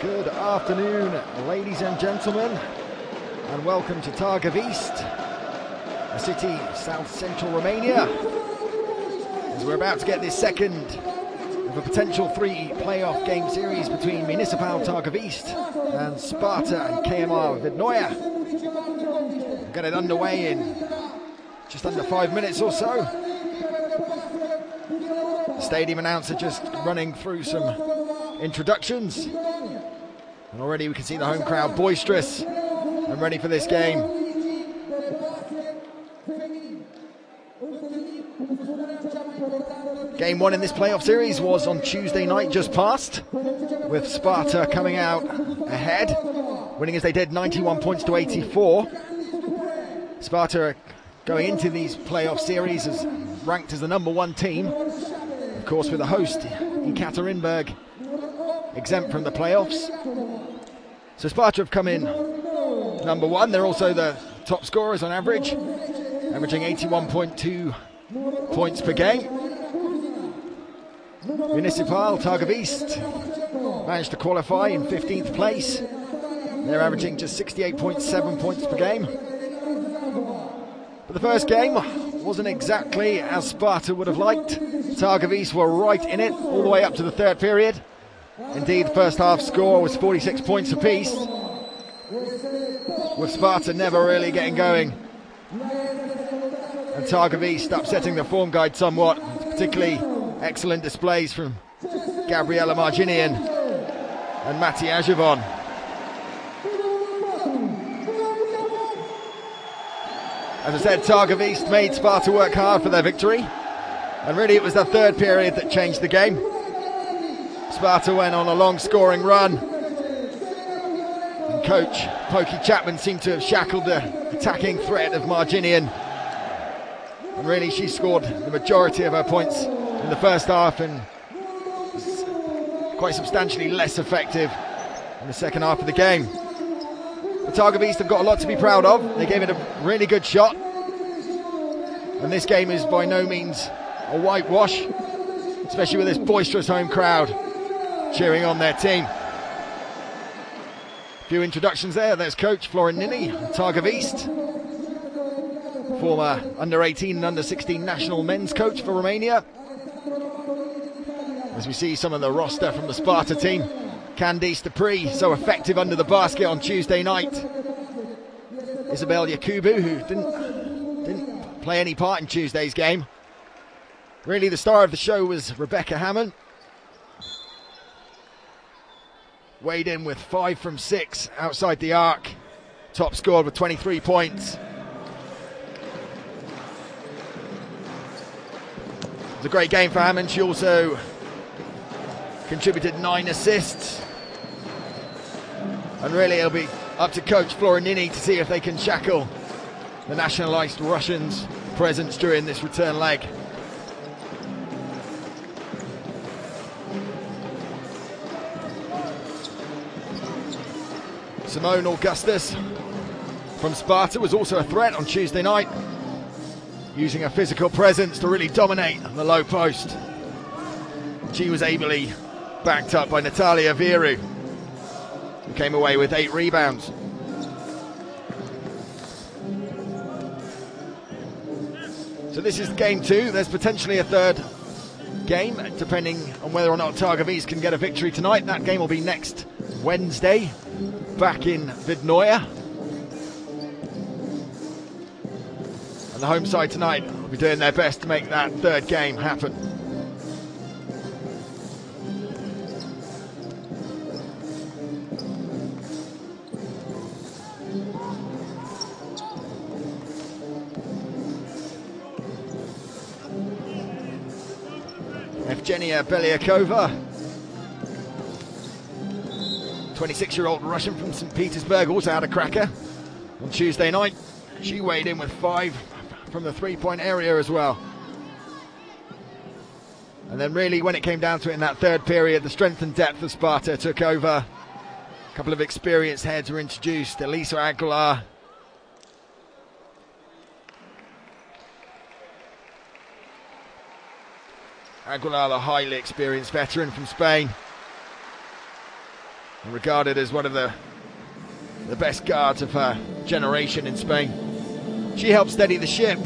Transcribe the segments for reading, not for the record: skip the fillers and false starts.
Good afternoon, ladies and gentlemen, and welcome to Targovista, a city south-central Romania, as we're about to get this second of a potential 3 playoff game series between Municipal Targovista and Sparta&K Vidnoia. We'll get it underway in just under 5 minutes or so. The stadium announcer just running through some introductions. And already we can see the home crowd boisterous and ready for this game. Game 1 in this playoff series was on Tuesday night just past, with Sparta coming out ahead, winning as they did 91 points to 84. Sparta are going into these playoff series as ranked as the #1 team, of course with the host Ekaterinburg exempt from the playoffs. So Sparta have come in #1. They're also the top scorers on average, averaging 81.2 points per game. Municipal Targovista managed to qualify in 15th place. They're averaging just 68.7 points per game. But the first game wasn't exactly as Sparta would have liked. Targovista were right in it all the way up to the third period. Indeed, the first half score was 46 points apiece, with Sparta never really getting going, and Targovista upsetting the form guide somewhat, particularly excellent displays from Gabriela Marginian and Mati Ajivon. As I said, Targovista made Sparta work hard for their victory, and really it was the third period that changed the game. Sparta went on a long scoring run, and coach Pokey Chapman seemed to have shackled the attacking threat of Marginian, and really she scored the majority of her points in the first half and was quite substantially less effective in the second half of the game. The Targovista have got a lot to be proud of. They gave it a really good shot, and this game is by no means a whitewash, especially with this boisterous home crowd cheering on their team. Few introductions there. There's coach Florin Nini, Targovista, former under-18 and under-16 national men's coach for Romania. As we see some of the roster from the Sparta team. Candice Dupree, so effective under the basket on Tuesday night. Isabel Yakubu, who didn't play any part in Tuesday's game. Really the star of the show was Rebecca Hammond. Weighed in with 5 from 6 outside the arc. Top scored with 23 points. It was a great game for Hammond. She also contributed 9 assists. And really it'll be up to coach Florin Nini to see if they can shackle the nationalised Russians' presence during this return leg. Simone Augustus from Sparta was also a threat on Tuesday night, using her physical presence to really dominate the low post. She was ably backed up by Natalia Viru, who came away with 8 rebounds. So this is game 2. There's potentially a third game, depending on whether or not Targovista can get a victory tonight. That game will be next Wednesday, back in Vidnoja. And the home side tonight will be doing their best to make that third game happen. Evgenia Belyakova, 26-year-old Russian from St. Petersburg, also had a cracker on Tuesday night. She weighed in with 5 from the three-point area as well. And then really when it came down to it in that third period, the strength and depth of Sparta took over. A couple of experienced heads were introduced. Elisa Aguilar, the highly experienced veteran from Spain, and regarded as one of the best guards of her generation in Spain. She helped steady the ship.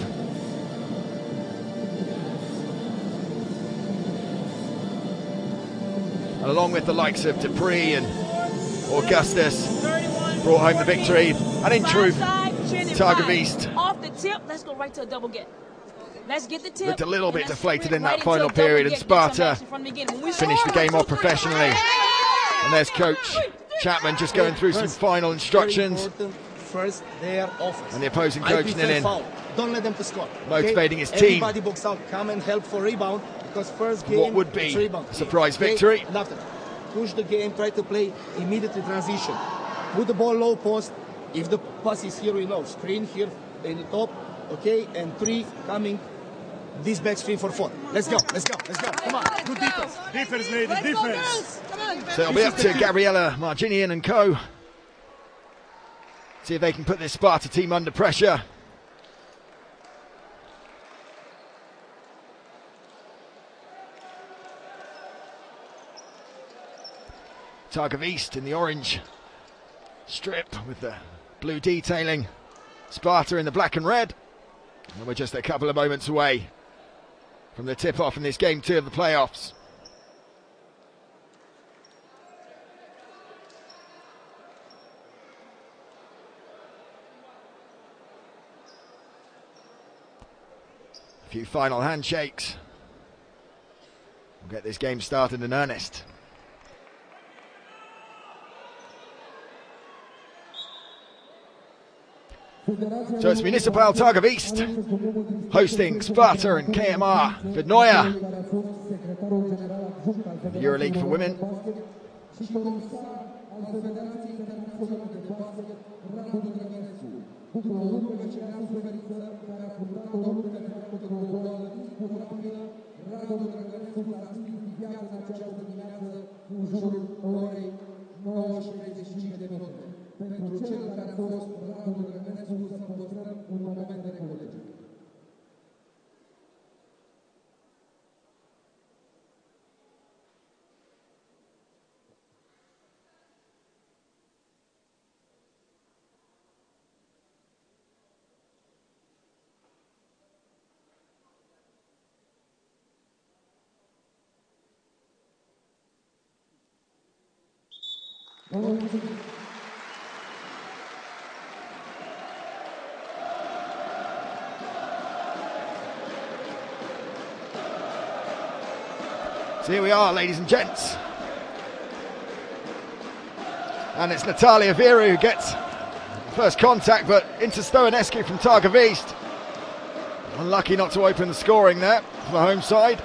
And along with the likes of Dupree and Augustus, brought home the victory. And in truth, Targovista off the tip, let's go right to a double get. Let's get the tip. Looked a little bit deflated in that final period, and Sparta finished the game off professionally. And there's Coach Chapman just going through some final instructions. First, and the opposing coach Nilin don't let them to score. Motivating his team. Everybody box out, come and help for rebound, because first game, what would be rebound. A surprise victory. And after, push the game, try to play immediately transition. Put the ball low post. If the pass is here, we know. Screen here in the top, okay, and 3 coming. This back screen for 4. Let's go, let's go, let's go. Come on, good defense. Defense, ladies, defense. So it'll be up to Gabriella Marginian and co. See if they can put this Sparta team under pressure. Targovista in the orange strip with the blue detailing. Sparta in the black and red. And we're just a couple of moments away from the tip-off in this game 2 of the playoffs. A few final handshakes. We'll get this game started in earnest. So it's Municipal Targovista hosting Sparta and KMR Vidnoja, the Euroleague for women. Pentru cel care a fost programul Răgănețului să păstrăm un moment de reculegere. So here we are, ladies and gents. And it's Natalia Viru who gets first contact, but into Stoenescu from Targovista. Unlucky not to open the scoring there for the home side.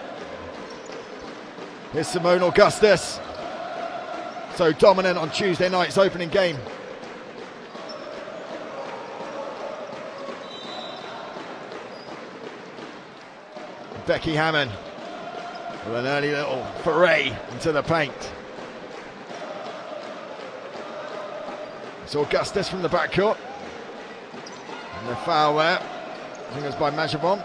Here's Simone Augustus. So dominant on Tuesday night's opening game. Becky Hammond with an early little foray into the paint. It's Augustus from the backcourt. And the foul there. I think it was by Majavon.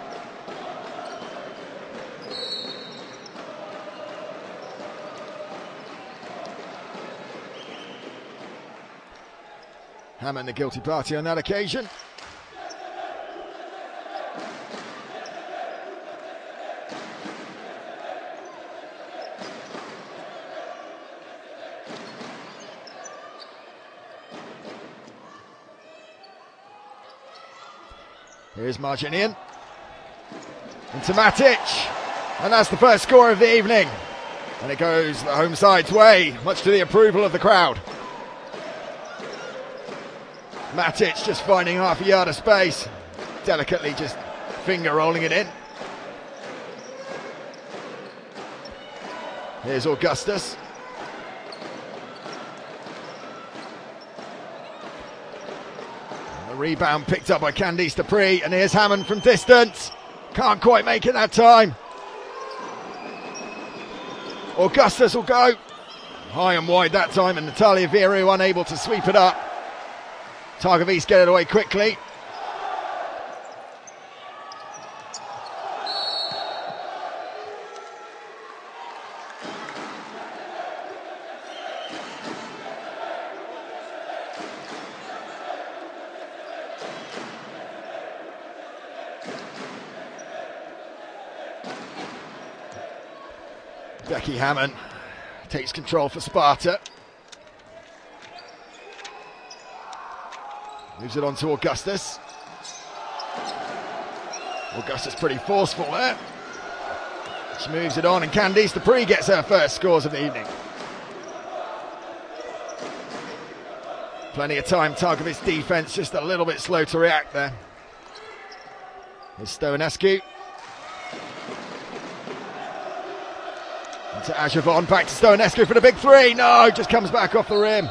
Hammond the guilty party on that occasion. Here's Marginian. Into Matic. And that's the first score of the evening. And it goes the home side's way, much to the approval of the crowd. Matic just finding half a yard of space. Delicately just finger rolling it in. Here's Augustus. The rebound picked up by Candice Dupree, and here's Hammond from distance. Can't quite make it that time. Augustus will go high and wide that time, and Natalia Viru unable to sweep it up. Targovista get it away quickly. Becky Hammond takes control for Sparta. Moves it on to Augustus. Augustus pretty forceful there. She moves it on, and Candice Dupree gets her first scores of the evening. Plenty of time. Targovista defense just a little bit slow to react there. Here's Stoenescu. To Ajavon, back to Stoenescu for the big three. No, just comes back off the rim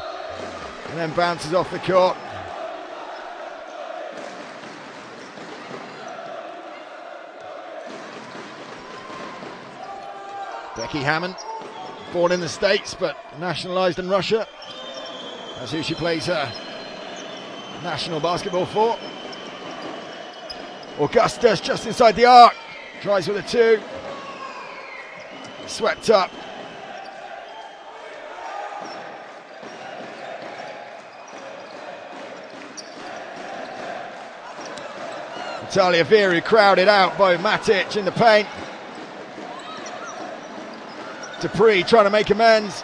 and then bounces off the court. Becky Hammond, born in the States but nationalised in Russia. That's who she plays her national basketball for. Augustus just inside the arc, tries with a two. Swept up. Natalia Viru crowded out by Matic in the paint. Dupree trying to make amends.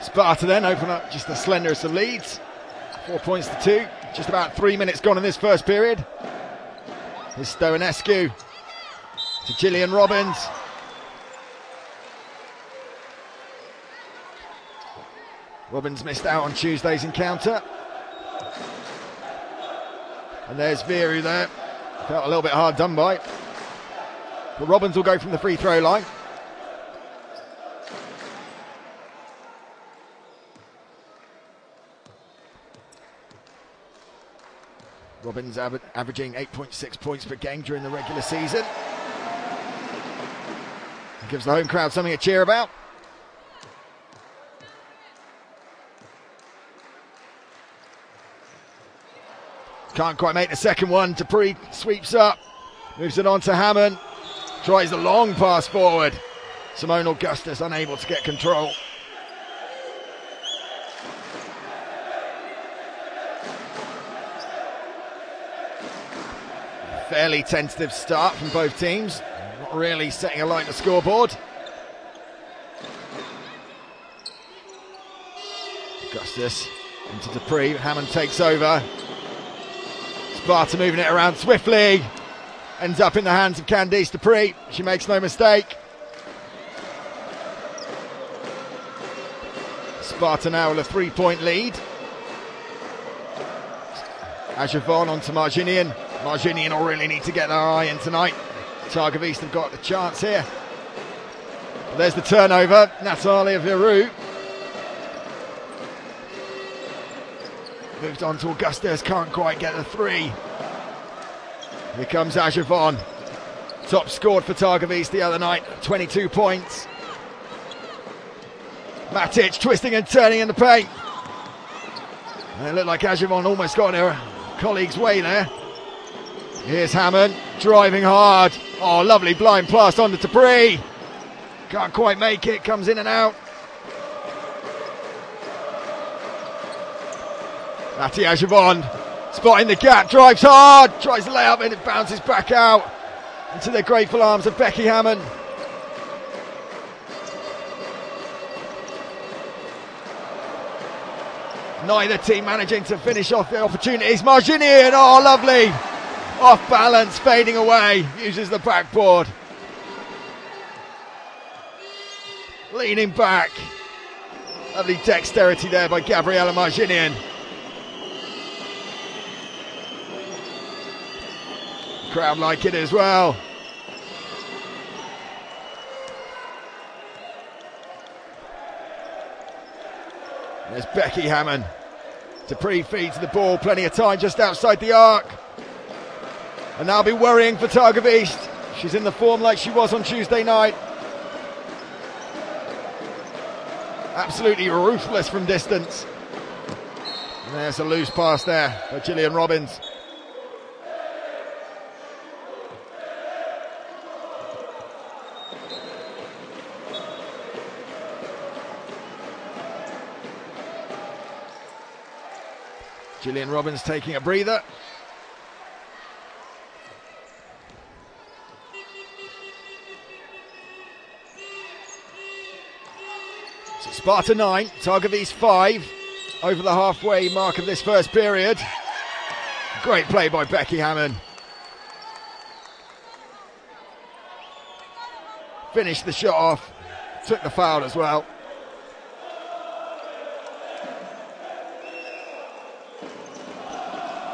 Sparta then open up just the slenderest of leads. 4 points to 2. Just about 3 minutes gone in this first period. Here's Stoenescu to Gillian Robbins. Robbins missed out on Tuesday's encounter. And there's Viru there. Felt a little bit hard done by. But Robbins will go from the free throw line. Robbins averaging 8.6 points per game during the regular season. Gives the home crowd something to cheer about. Can't quite make the second one. Dupree sweeps up, moves it on to Hammond, tries the long pass forward. Simone Augustus unable to get control. Fairly tentative start from both teams. Not really setting alight the scoreboard. Augustus into Dupree. Hammond takes over. Sparta moving it around swiftly. Ends up in the hands of Candice Dupree. She makes no mistake. Sparta now with a 3-point lead. Ajavon onto Marginian. Marginian will really need to get their eye in tonight. Targovista have got the chance here. But there's the turnover. Natalia Viru. Moved on to Augustus, can't quite get the three. Here comes Ajavon. Top scored for Targovista the other night, 22 points. Matic twisting and turning in the paint. And it looked like Ajavon almost got in her colleague's way there. Here's Hammond, driving hard. Oh, lovely blind pass on to Dupree. Can't quite make it, comes in and out. Matty Ajavon, spotting the gap, drives hard, tries to lay up and it bounces back out into the grateful arms of Becky Hammond. Neither team managing to finish off the opportunities. Marginian, oh lovely, off balance, fading away, uses the backboard. Leaning back, lovely dexterity there by Gabriella Marginian. Crowd like it as well. There's Becky Hammond. Dupree feeds the ball, plenty of time just outside the arc. And they'll be worrying for Targovista. She's in the form like she was on Tuesday night. Absolutely ruthless from distance. And there's a loose pass there by Gillian Robbins. Gillian Robbins taking a breather. So Sparta 9, Targovista 5, over the halfway mark of this first period. Great play by Becky Hammond. Finished the shot off, took the foul as well.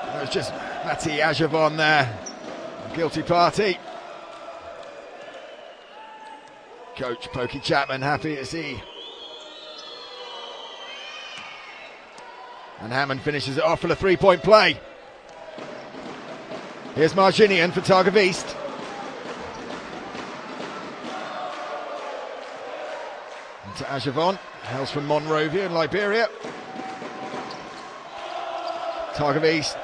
It was just Matty Ajavon there, guilty party. Coach Pokey Chapman happy to see. And Hammond finishes it off for a 3-point play. Here's Marginian for Targovista. Into Ajavon, hails from Monrovia in Liberia. Targovista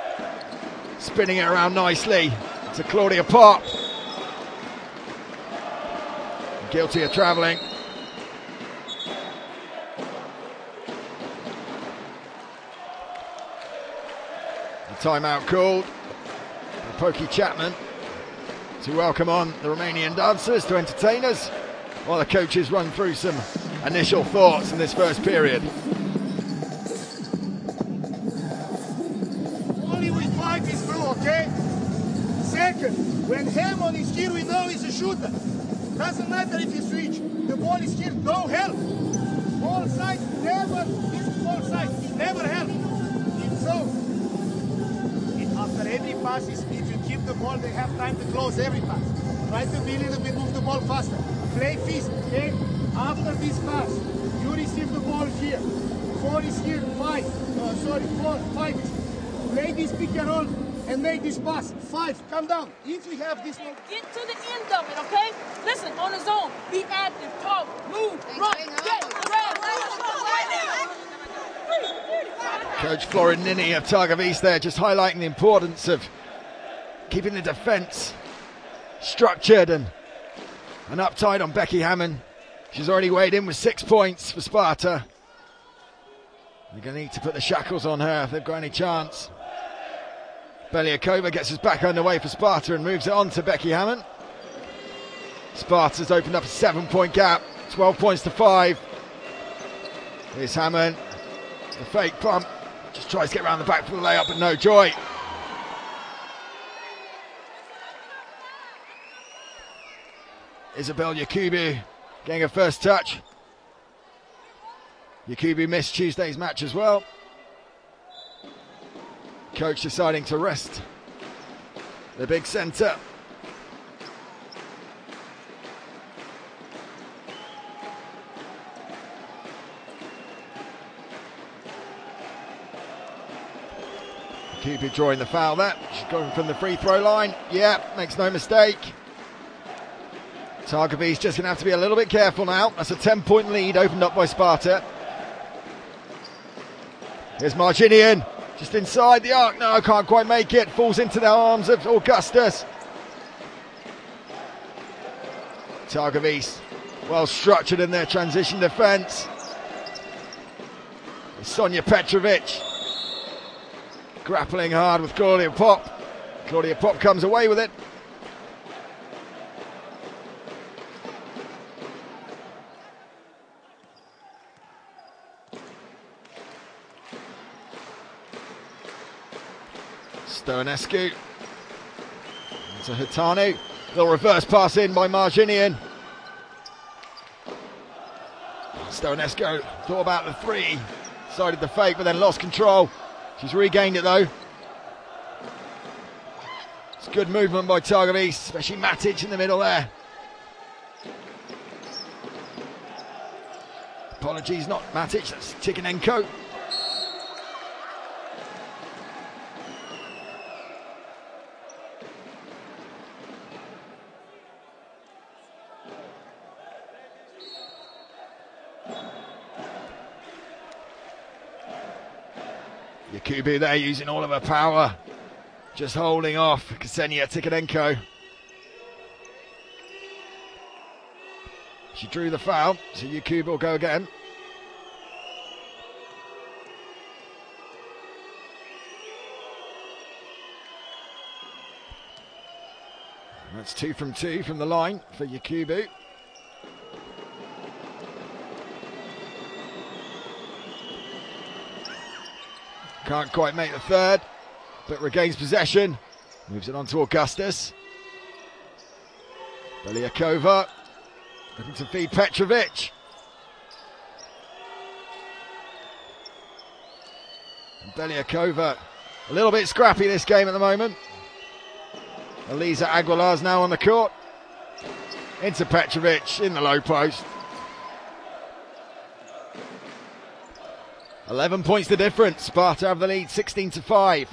spinning it around nicely to Claudia Pop. Guilty of travelling. The timeout called by Pokey Chapman to welcome on the Romanian dancers to entertain us while the coaches run through some initial thoughts in this first period. Okay? Second, when Hammond is here, we know he's a shooter. Doesn't matter if you switch. The ball is here, go help. Ball side, never, this ball side, never help. If so, after every pass, if you keep the ball, they have time to close every pass. Try to be a little bit, move the ball faster. Play fist, okay? After this pass, you receive the ball here. 4 is here, 5. 4, 5 is here. Play this pick and roll. And make this pass. 5, come down. If we have this one. Get to the end of it, okay? Listen, on the zone, be active, talk, move, run, get, grab, Coach Florinini of Targovista there just highlighting the importance of keeping the defence structured and uptight on Becky Hammond. She's already weighed in with 6 points for Sparta. They're going to need to put the shackles on her if they've got any chance. Beliakova gets us back underway for Sparta and moves it on to Becky Hammond. Sparta's opened up a 7-point gap, 12 points to 5. Here's Hammond, the fake pump, just tries to get around the back for the layup, but no joy. Isabel Yakubu getting her first touch. Yakubu missed Tuesday's match as well. Coach deciding to rest the big centre. Yakubu drawing the foul there. She's going from the free throw line. Yeah, makes no mistake. Targovista just going to have to be a little bit careful now. That's a 10-point lead opened up by Sparta. Here's Marginian, just inside the arc. No, can't quite make it. Falls into the arms of Augustus. Targovista, well structured in their transition defence. Sonia Petrovic grappling hard with Claudia Pop. Claudia Pop comes away with it. Stoenescu to Hitanu. Little reverse pass in by Marginian. Stoenescu thought about the three, decided the fake, but then lost control. She's regained it though. It's good movement by Targovista, especially Matic in the middle there. Apologies, not Matic, that's Tikhonenko. Yakubu there using all of her power, just holding off Ksenia Tikhonenko. She drew the foul, so Yakubu will go again. That's 2 from 2 from the line for Yakubu. Can't quite make the third, but regains possession. Moves it on to Augustus. Beliakova looking to feed Petrovic. And Beliakova a little bit scrappy this game at the moment. Elisa Aguilar's now on the court. Into Petrovic in the low post. 11 points the difference. Sparta have the lead 16-5.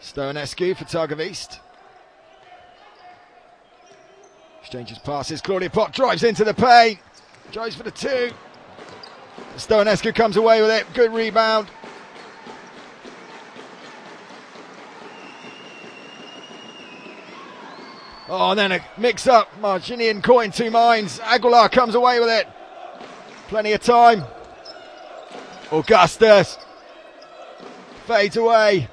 Stoenescu for Targovista. Exchanges passes. Claudia Pop drives into the paint. Drives for the 2. Stoenescu comes away with it. Good rebound. Oh, and then a mix-up. Marginian caught in two minds. Aguilar comes away with it. Plenty of time. Augustus fades away.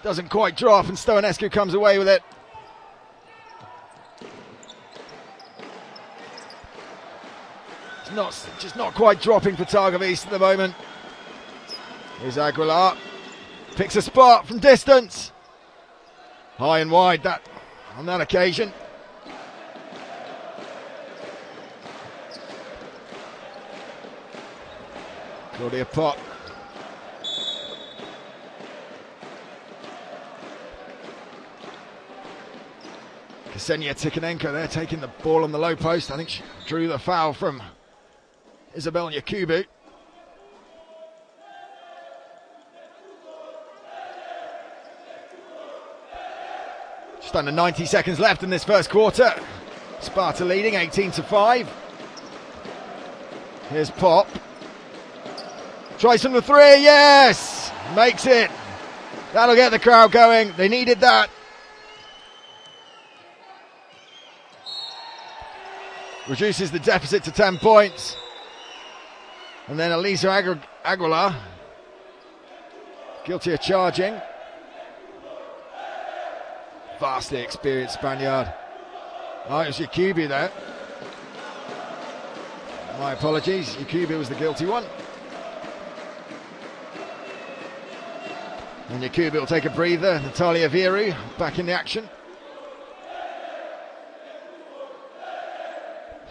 Doesn't quite drop, and Stoenescu comes away with it. It's just not quite dropping for Targovista at the moment. Here's Aguilar. Picks a spot from distance. High and wide that on that occasion. Claudia Pop. Ksenia Tikhonenko there taking the ball on the low post. I think she drew the foul from Isabel Yakubu. Just under 90 seconds left in this first quarter. Sparta leading 18-5. Here's Pop. Tries from the 3, yes! Makes it. That'll get the crowd going. They needed that. Reduces the deficit to 10 points. And then Elisa Aguilar. Guilty of charging. Vastly experienced Spaniard. Oh, it was Yakubu there. My apologies, Yakubu was the guilty one. And Yakubu will take a breather. Natalia Viru back in the action.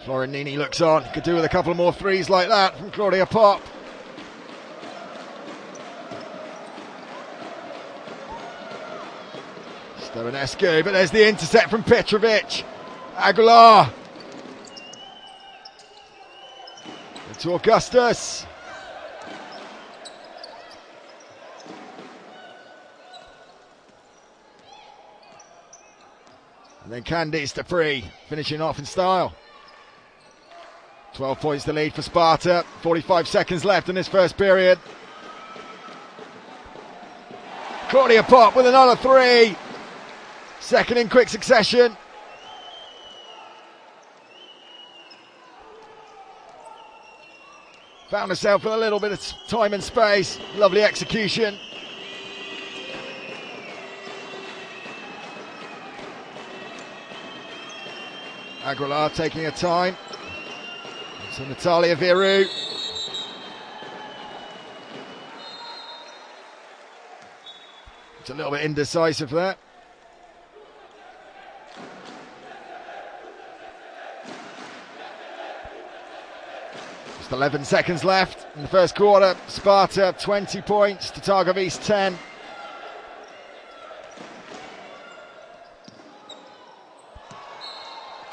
Florinini looks on. Could do with a couple more threes like that from Claudia Pop. Stovanescu, but there's the intercept from Petrovic. Aguilar. To Augustus. And then Candice to free, finishing off in style. 12 points to lead for Sparta. 45 seconds left in this first period. Claudia Pop with another three. Second in quick succession. Found herself with a little bit of time and space. Lovely execution. Aguilar taking her time. To Natalia Viru. It's a little bit indecisive there. Just 11 seconds left in the first quarter. Sparta 20 points to Targovista 10.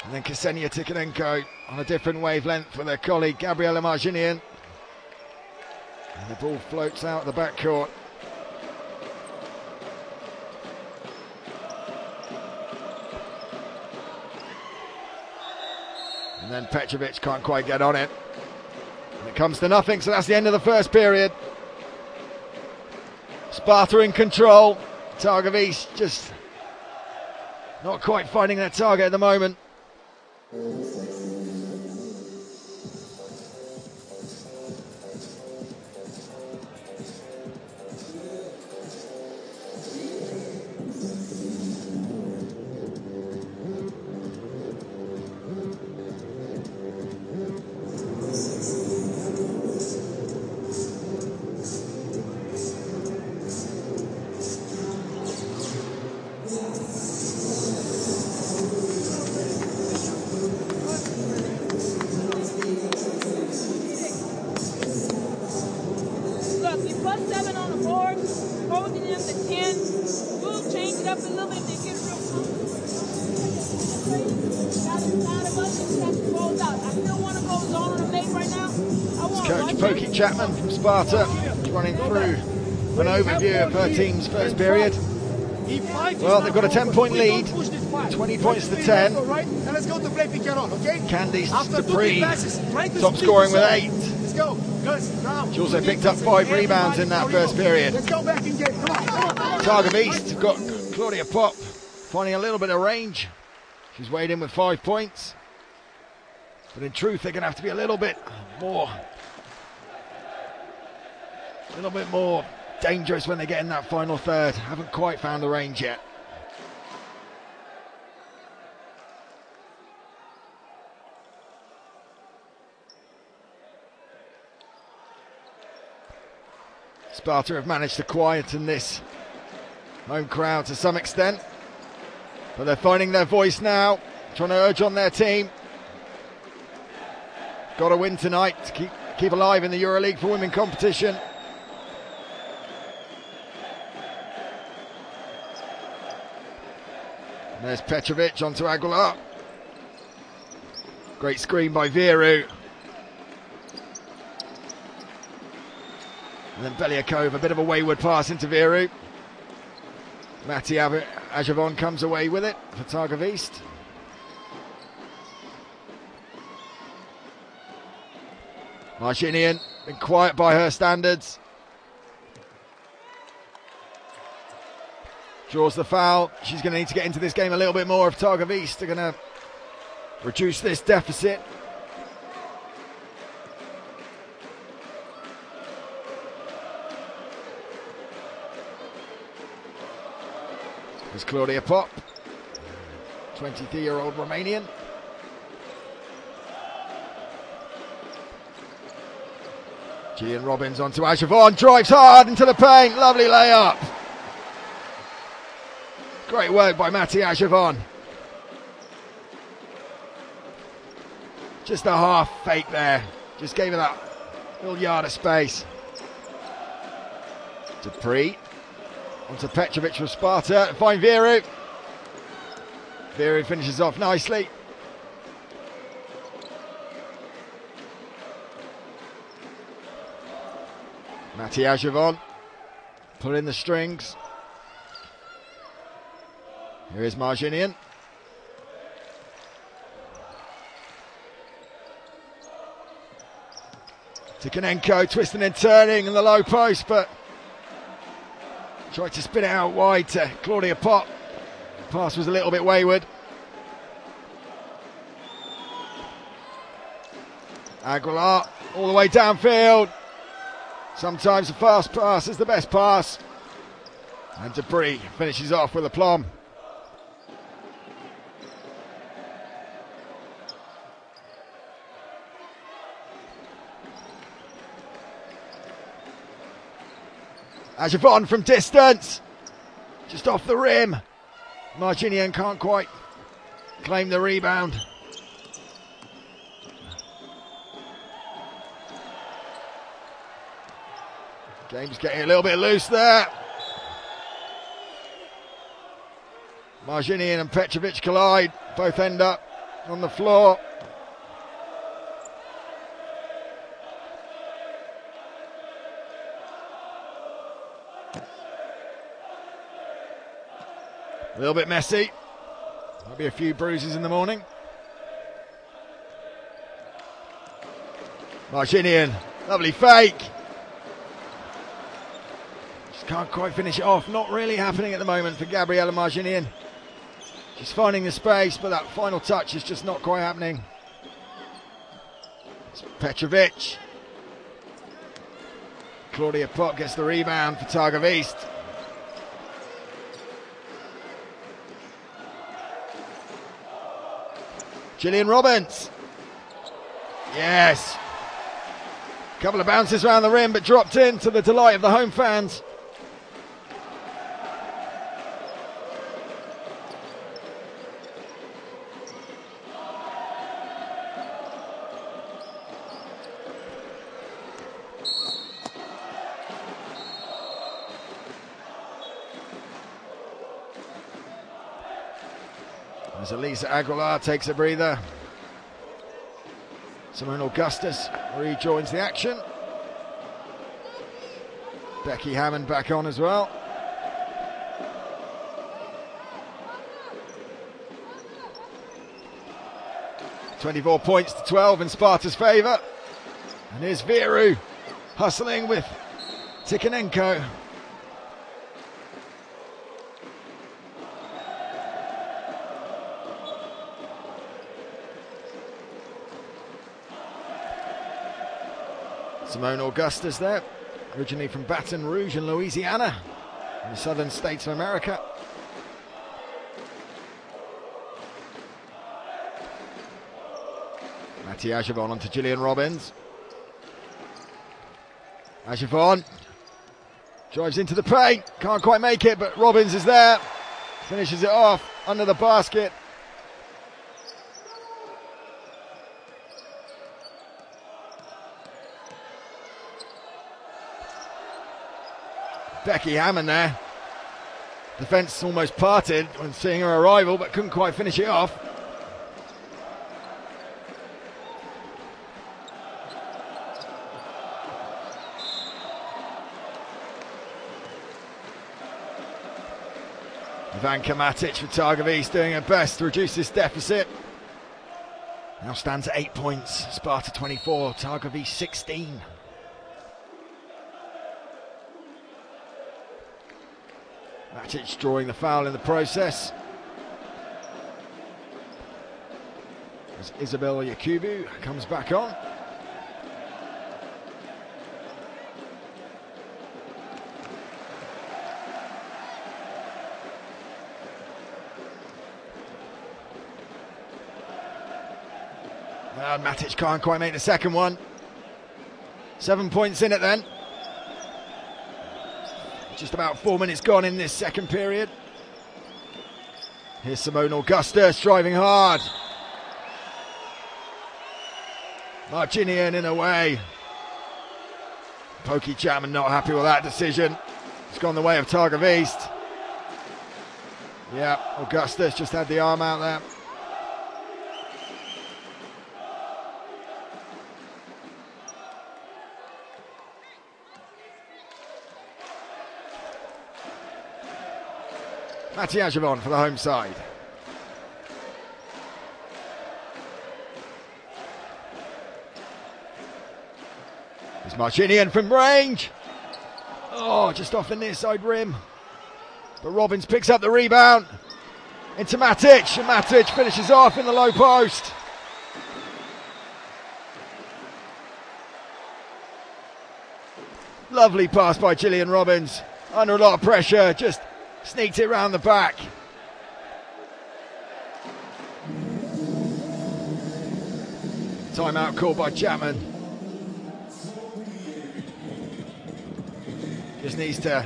And then Ksenia Tikhonenko on a different wavelength with her colleague Gabriela Marginian. And the ball floats out the backcourt. And then Petrovic can't quite get on it. And it comes to nothing, so that's the end of the first period. Sparta in control. Targovista just not quite finding their target at the moment. Chapman from Sparta running through an overview of her team's first period. Well, they've got a 10-point lead, 20 points to 10. Candice Dupree, top scoring with 8. She also picked up 5 rebounds in that first period. Targovista have got Claudia Pop finding a little bit of range. She's weighed in with 5 points. But in truth, they're going to have to be a little bit more dangerous when they get in that final third. Haven't quite found the range yet. Sparta have managed to quieten this home crowd to some extent, but they're finding their voice now, trying to urge on their team. Got to win tonight to keep alive in the Euroleague for women competition. There's Petrovic onto Aguilar. Great screen by Viru. And then Beliakova, a bit of a wayward pass into Viru. Matti Ajavon comes away with it for Targovista. Marginian, been quiet by her standards. Draws the foul. She's going to need to get into this game a little bit more if Targovista are going to reduce this deficit. There's Claudia Pop, 23-year-old Romanian. Gillian Robbins onto Ajavon, drives hard into the paint, lovely layup. Great work by Matti Ajavon. Just a half fake there, just gave her that little yard of space. Dupree onto Petrovic from Sparta, find Viru. Viru finishes off nicely. Matti Ajavon pulling the strings. Here is Marginian. Tikhonenko twisting and turning in the low post, but tried to spin it out wide to Claudia Pop. Pass was a little bit wayward. Aguilar all the way downfield. Sometimes the fast pass is the best pass. And Dupree finishes off with aplomb. Ajavon from distance, just off the rim. Marginian can't quite claim the rebound. Game's getting a little bit loose there. Marginian and Petrovic collide, both end up on the floor. A little bit messy. Might be a few bruises in the morning. Marginian, lovely fake. Just can't quite finish it off. Not really happening at the moment for Gabriela Marginian. She's finding the space, but that final touch is just not quite happening. It's Petrovic. Claudia Pop gets the rebound for Targovista. Gillian Robbins. Yes. Couple of bounces around the rim, but dropped in to the delight of the home fans. As Elisa Aguilar takes a breather. Simone Augustus rejoins the action. Becky Hammond back on as well. "24 points to 12 in Sparta's favour. And here's Viru hustling with Tikhonenko. Simone Augustus there, originally from Baton Rouge in Louisiana, in the southern states of America. Matti Ajavon onto Gillian Robbins. Ajavon drives into the paint, can't quite make it, but Robbins is there, finishes it off under the basket. Becky Hammond there. Defence almost parted when seeing her arrival, but couldn't quite finish it off. Ivanka Matic for Targovista doing her best to reduce this deficit. Now stands at 8 points. Sparta 24, Targovista 16. Matic drawing the foul in the process. As Isabella Yakubu comes back on. And Matic can't quite make the second one. 7 points in it then. Just about 4 minutes gone in this second period. Here's Simone Augustus driving hard. Marginian in a way. Pokey Chapman not happy with that decision. It's gone the way of Targovista. Yeah, Augustus just had the arm out there. Matiajevon for the home side. There's Marginian from range. Oh, just off the near side rim. But Robbins picks up the rebound. Into Matic, and Matic finishes off in the low post. Lovely pass by Gillian Robbins. Under a lot of pressure, just sneaked it round the back. Timeout called by Chapman. Just needs to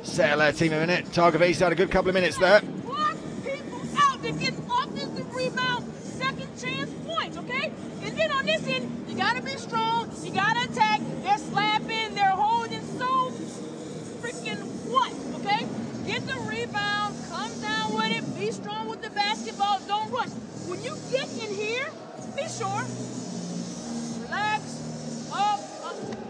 settle their team a minute. Targovista had a good couple of minutes there. Block people out to get offensive rebound, second chance points, okay? And then on this end, you gotta be strong, you gotta attack. They're slapping, they're holding, so freaking what, okay? Get the rebound, come down with it, be strong with the basketball, don't rush. When you get in here, be sure, relax,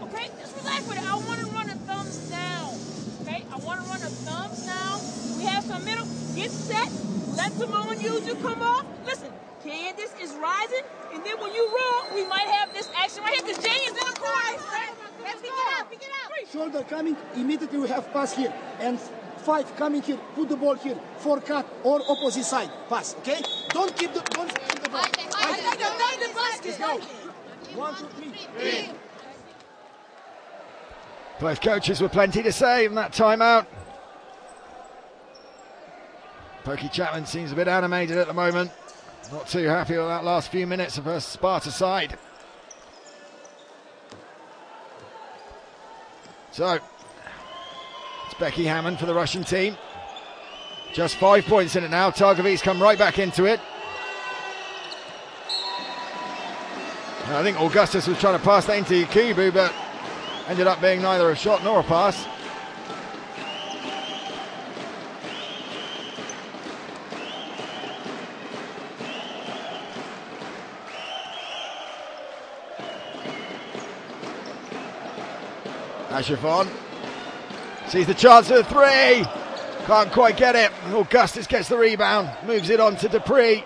okay? Just relax with it. I want to run a thumbs down, okay? I want to run a thumbs down. We have some middle, get set, let Simone use you come off. Listen, Candace is rising, and then when you roll, we might have this action right here, because Jay is in the corner. Let's pick it out, pick it out. Shoulder coming, immediately we have pass here. And 5 coming here, put the ball here, 4 cut or opposite side, pass, okay? Don't keep the ball. I the basket. Go. 1, 2, 3. Both coaches were plenty to say in that timeout. Pokey Chapman seems a bit animated at the moment. Not too happy with that last few minutes of her Sparta side. So, it's Becky Hammond for the Russian team. Just 5 points in it now. Targovista come right back into it. And I think Augustus was trying to pass that into Yakubu, but ended up being neither a shot nor a pass. Ashifon sees the chance for the three. Can't quite get it. Augustus gets the rebound, moves it on to Dupree.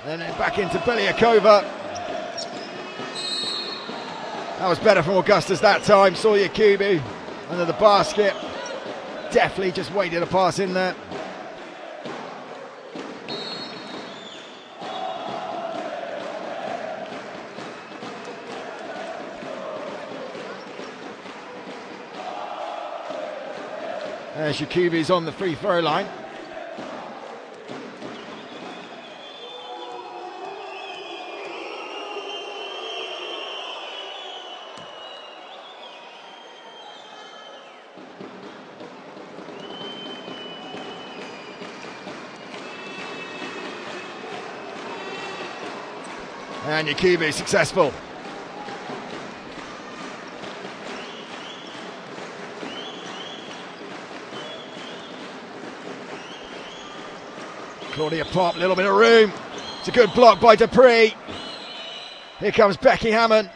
Then back into Belyakova. That was better from Augustus that time. Saw Yakubu under the basket. Definitely just waited a pass in there. There's Yakubu's on the free throw line. And Yakubu successful. Claudia Pop, a little bit of room. It's a good block by Dupree. Here comes Becky Hammond.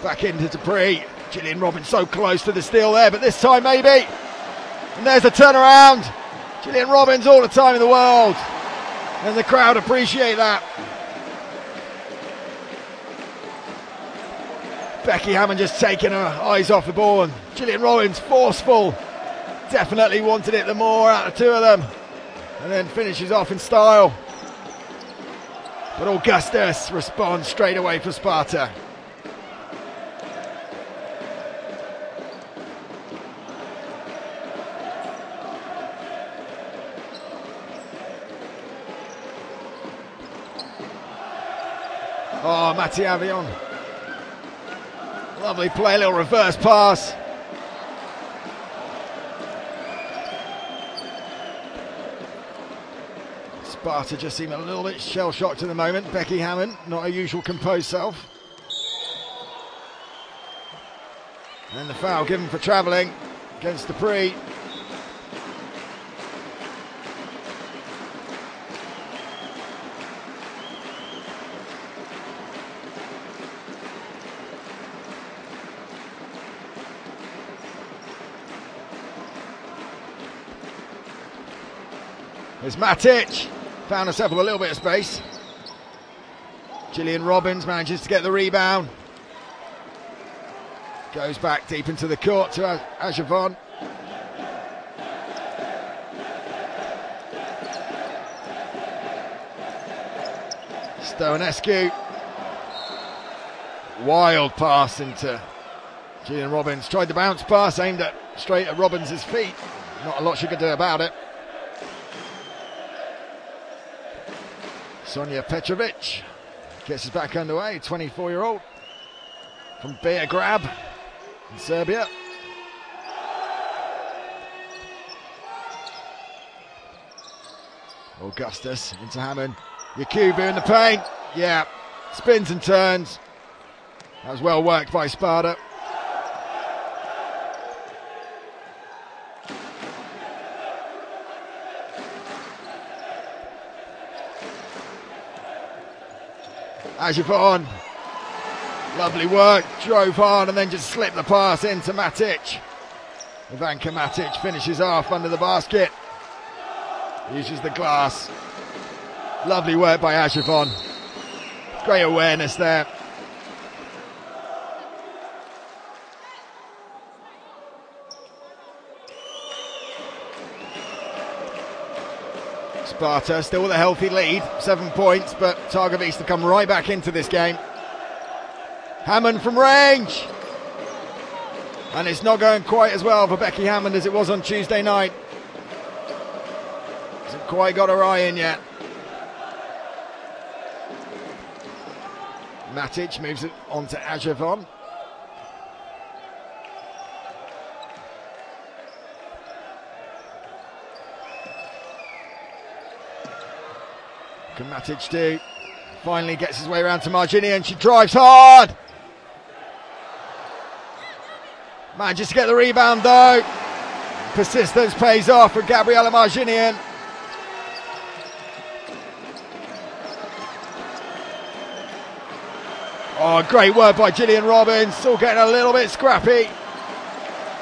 Back into Dupree. Gillian Robbins so close to the steal there, but this time maybe. And there's the turnaround. Gillian Robbins all the time in the world. And the crowd appreciate that. Becky Hammond just taking her eyes off the ball. And Gillian Robbins forceful. Definitely wanted it the more out of the two of them. And then finishes off in style. But Augustus responds straight away for Sparta. Oh, Matti Avion. Lovely play, little reverse pass. Sparta just seem a little bit shell-shocked at the moment. Becky Hammond, not her usual composed self. And the foul given for travelling against Dupree. There's Matic, found herself with a little bit of space. Gillian Robbins manages to get the rebound. Goes back deep into the court to Ajavon. Stoenescu. Wild pass into Gillian Robbins. Tried the bounce pass, aimed straight at Robbins' feet. Not a lot she could do about it. Sonja Petrovic gets us back underway, 24-year-old from Beograd in Serbia. Augustus into Hammond. Yakubu in the paint. Yeah, spins and turns. That was well worked by Sparta. Ajavon, lovely work, drove hard and then just slipped the pass into Matic. Ivanka Matic finishes off under the basket, uses the glass. Lovely work by Ajavon, great awareness there. Sparta still with a healthy lead, 7 points, but Targovista come right back into this game. Hammond from range. And it's not going quite as well for Becky Hammond as it was on Tuesday night. Hasn't quite got her eye in yet. Matic moves it on to Ajavon. Can Matic do? Finally gets his way around to Marginian. She drives hard. Manages to get the rebound though. Persistence pays off for Gabriella Marginian. Oh, great work by Gillian Robbins. Still getting a little bit scrappy.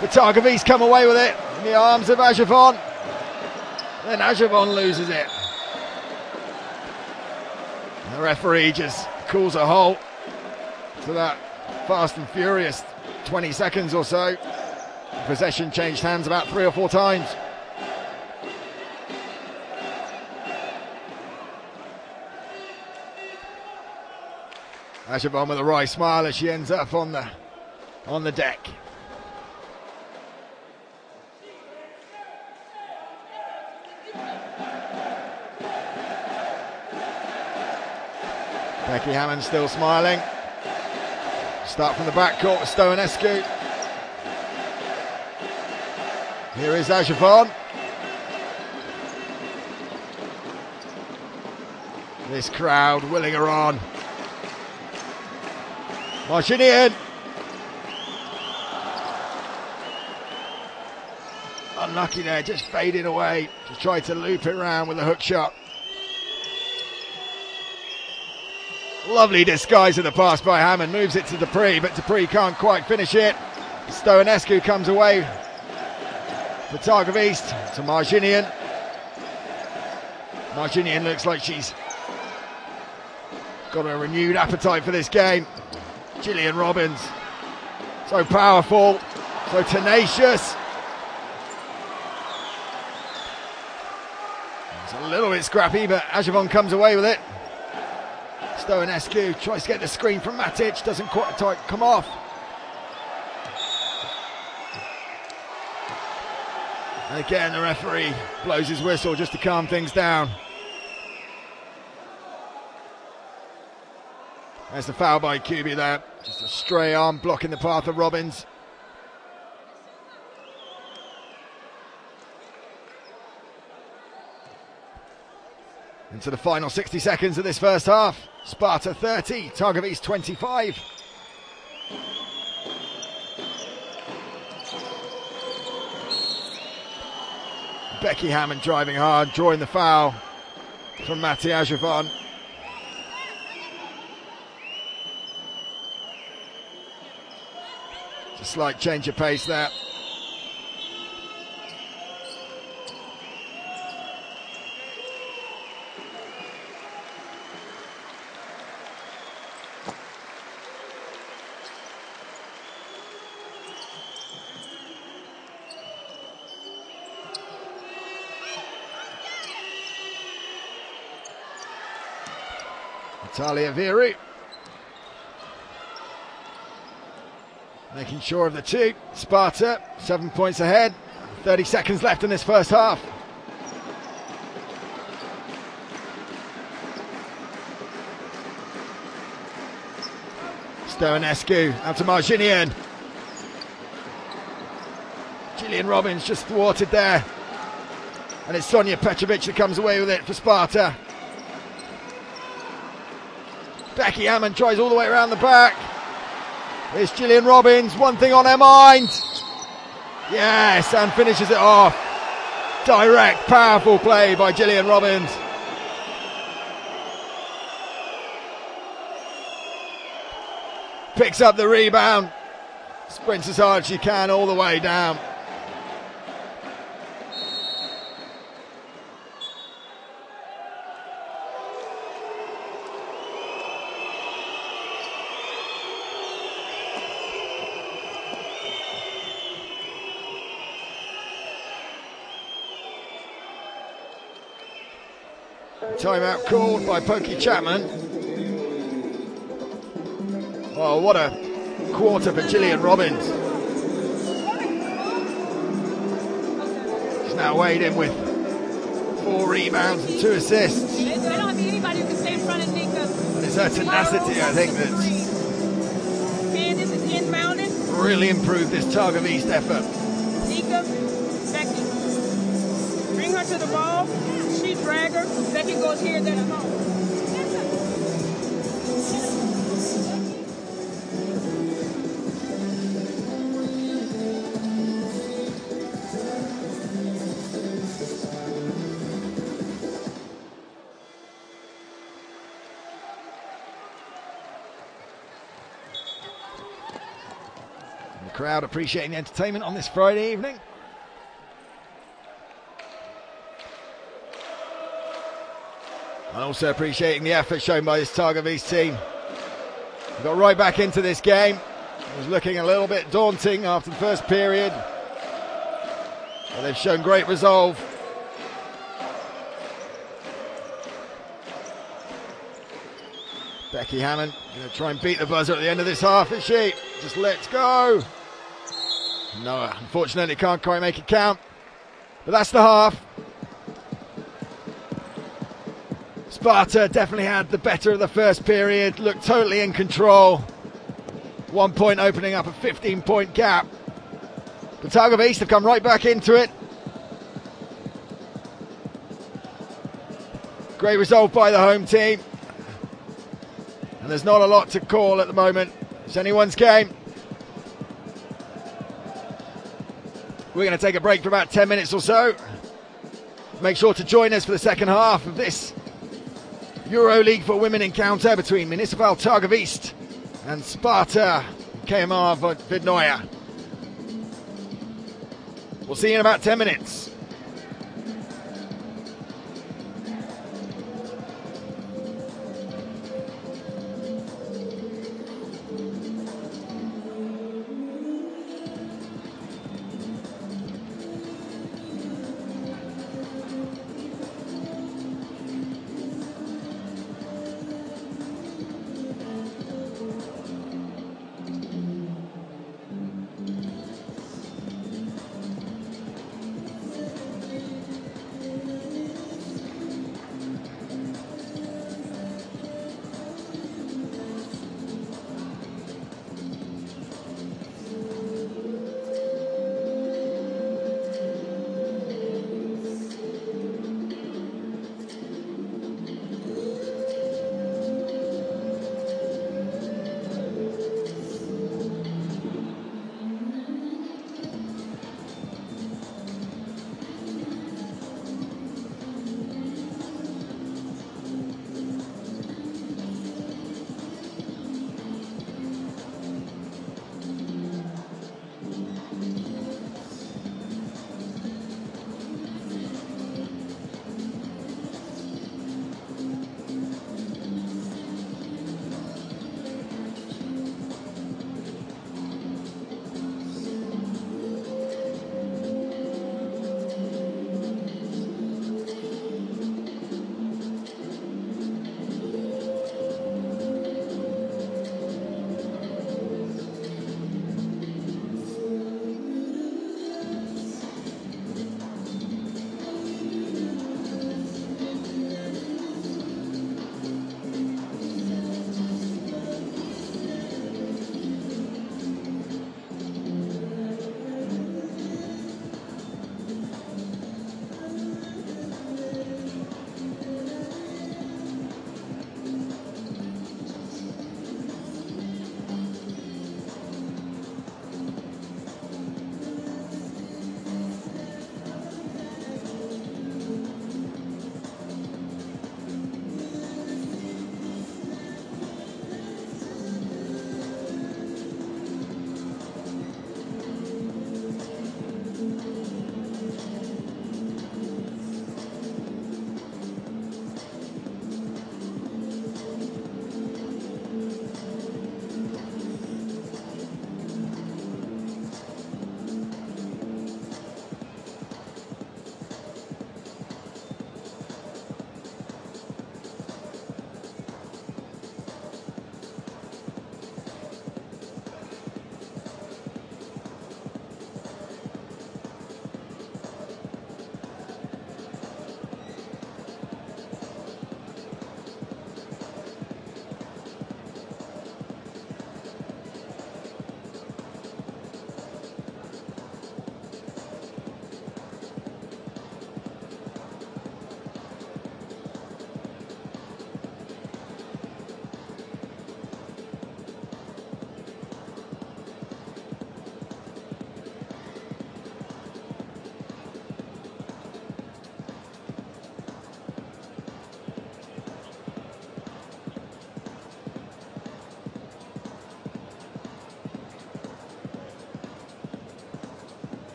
The Targovista come away with it in the arms of Ajavon. Then Ajavon loses it. The referee just calls a halt to that fast and furious 20 seconds or so. Possession changed hands about 3 or 4 times. Ajavon with a wry smile as she ends up on the deck. Becky Hammond still smiling. Start from the backcourt with Stoenescu. Here is Ajavon. This crowd willing her on. Marginian. Unlucky there, just fading away. Just tried to loop it around with a hook shot. Lovely disguise of the pass by Hammond, moves it to Dupree, but Dupree can't quite finish it. Stoenescu comes away for Targovista to Marginian. Marginian looks like she's got a renewed appetite for this game. Gillian Robbins, so powerful, so tenacious. It's a little bit scrappy, but Ajavon comes away with it. Stoenescu tries to get the screen from Matic, doesn't quite come off. And again, the referee blows his whistle just to calm things down. There's the foul by Kubi there. Just a stray arm blocking the path of Robbins. Into the final 60 seconds of this first half. Sparta 30, Targovista 25. Becky Hammond driving hard, drawing the foul from Mattia Javon. Just a slight change of pace there. Natalia Viru making sure of the two. Sparta 7 points ahead, 30 seconds left in this first half. Stoenescu out to Marginian. Gillian Robbins just thwarted there, and it's Sonia Petrovic that comes away with it for Sparta. Becky Hammond tries all the way around the back. Here's Gillian Robbins, one thing on her mind. Yes, and finishes it off. Direct, powerful play by Gillian Robbins. Picks up the rebound. Sprints as hard as she can all the way down. Timeout called by Pokey Chapman. Oh, what a quarter for Gillian Robbins. She's now weighed in with 4 rebounds and 2 assists. There don't have to be anybody who can stay in front of Nika. And it's her tenacity, I think, that's Candace is inbounding. really improved this Targovista effort. Nika, Becky. Bring her to the ball. She drag her. Becky goes here, then home. The crowd appreciating the entertainment on this Friday evening. And also appreciating the effort shown by this Targovista team. They got right back into this game. It was looking a little bit daunting after the first period, but they've shown great resolve. Becky Hammond going to try and beat the buzzer at the end of this half, is she? Just let's go. No, unfortunately can't quite make it count. But that's the half. Sparta definitely had the better of the first period, looked totally in control. 1 point opening up a 15-point gap. The Targovista have come right back into it. Great resolve by the home team. And there's not a lot to call at the moment. It's anyone's game. We're going to take a break for about 10 minutes or so. Make sure to join us for the second half of this Euroleague for Women encounter between Municipal Targovista and Sparta&K Vidnoia. We'll see you in about 10 minutes.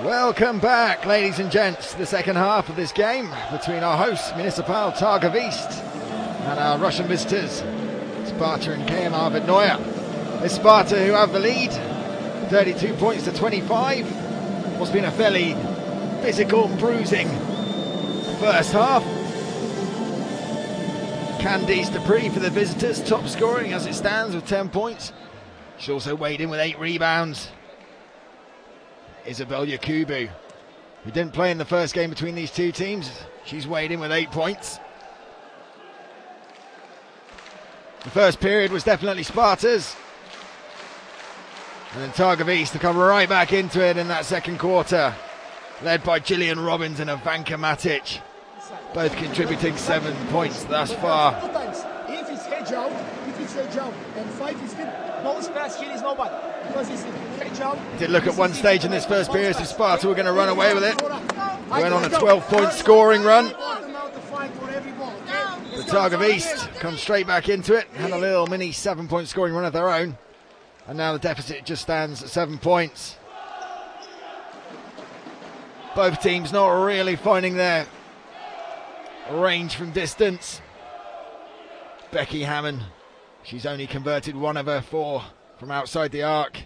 Welcome back, ladies and gents, to the second half of this game between our hosts, Municipal Targovista, and our Russian visitors, Sparta&K and Noya. It's Sparta who have the lead, 32 points to 25. What's been a fairly physical, bruising first half. Candice Dupree for the visitors, top scoring as it stands with 10 points. She's also weighed in with 8 rebounds. Isabel Yakubu, who didn't play in the first game between these two teams, she's weighed in with 8 points. The first period was definitely Sparta's, and then Targovista come right back into it in that second quarter, led by Gillian Robbins and Ivanka Matic, both contributing 7 points thus far. If it's hedge out, and 5-15, no space, here is nobody. Because it's hedge out. Did look at one stage in this first period, so Sparta were going to run away with it. Went on a 12-point scoring run. The Targovista come straight back into it, had a little mini 7-point scoring run of their own, and now the deficit just stands at 7 points. Both teams not really finding their range from distance. Becky Hammond, she's only converted 1 of her 4 from outside the arc.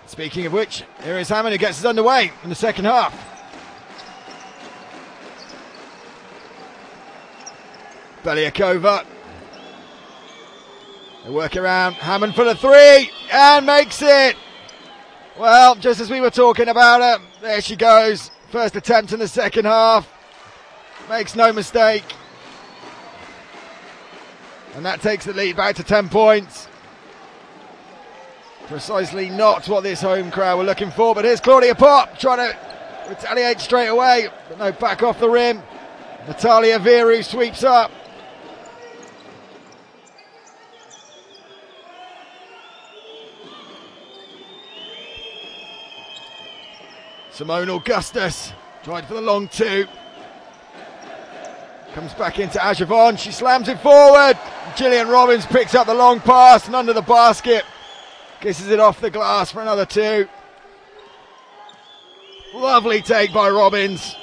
Speaking of which, here is Hammond who gets us underway in the second half. Beliakova. They work around. Hammond for the 3 and makes it. Well, just as we were talking about it, there she goes. First attempt in the second half. Makes no mistake. And that takes the lead back to 10 points. Precisely not what this home crowd were looking for, but here's Claudia Pop trying to retaliate straight away, but no, back off the rim. Natalia Viru sweeps up. Simone Augustus tried for the long 2. Comes back into Ajavon, she slams it forward. Gillian Robbins picks up the long pass and under the basket. Kisses it off the glass for another 2. Lovely take by Robbins.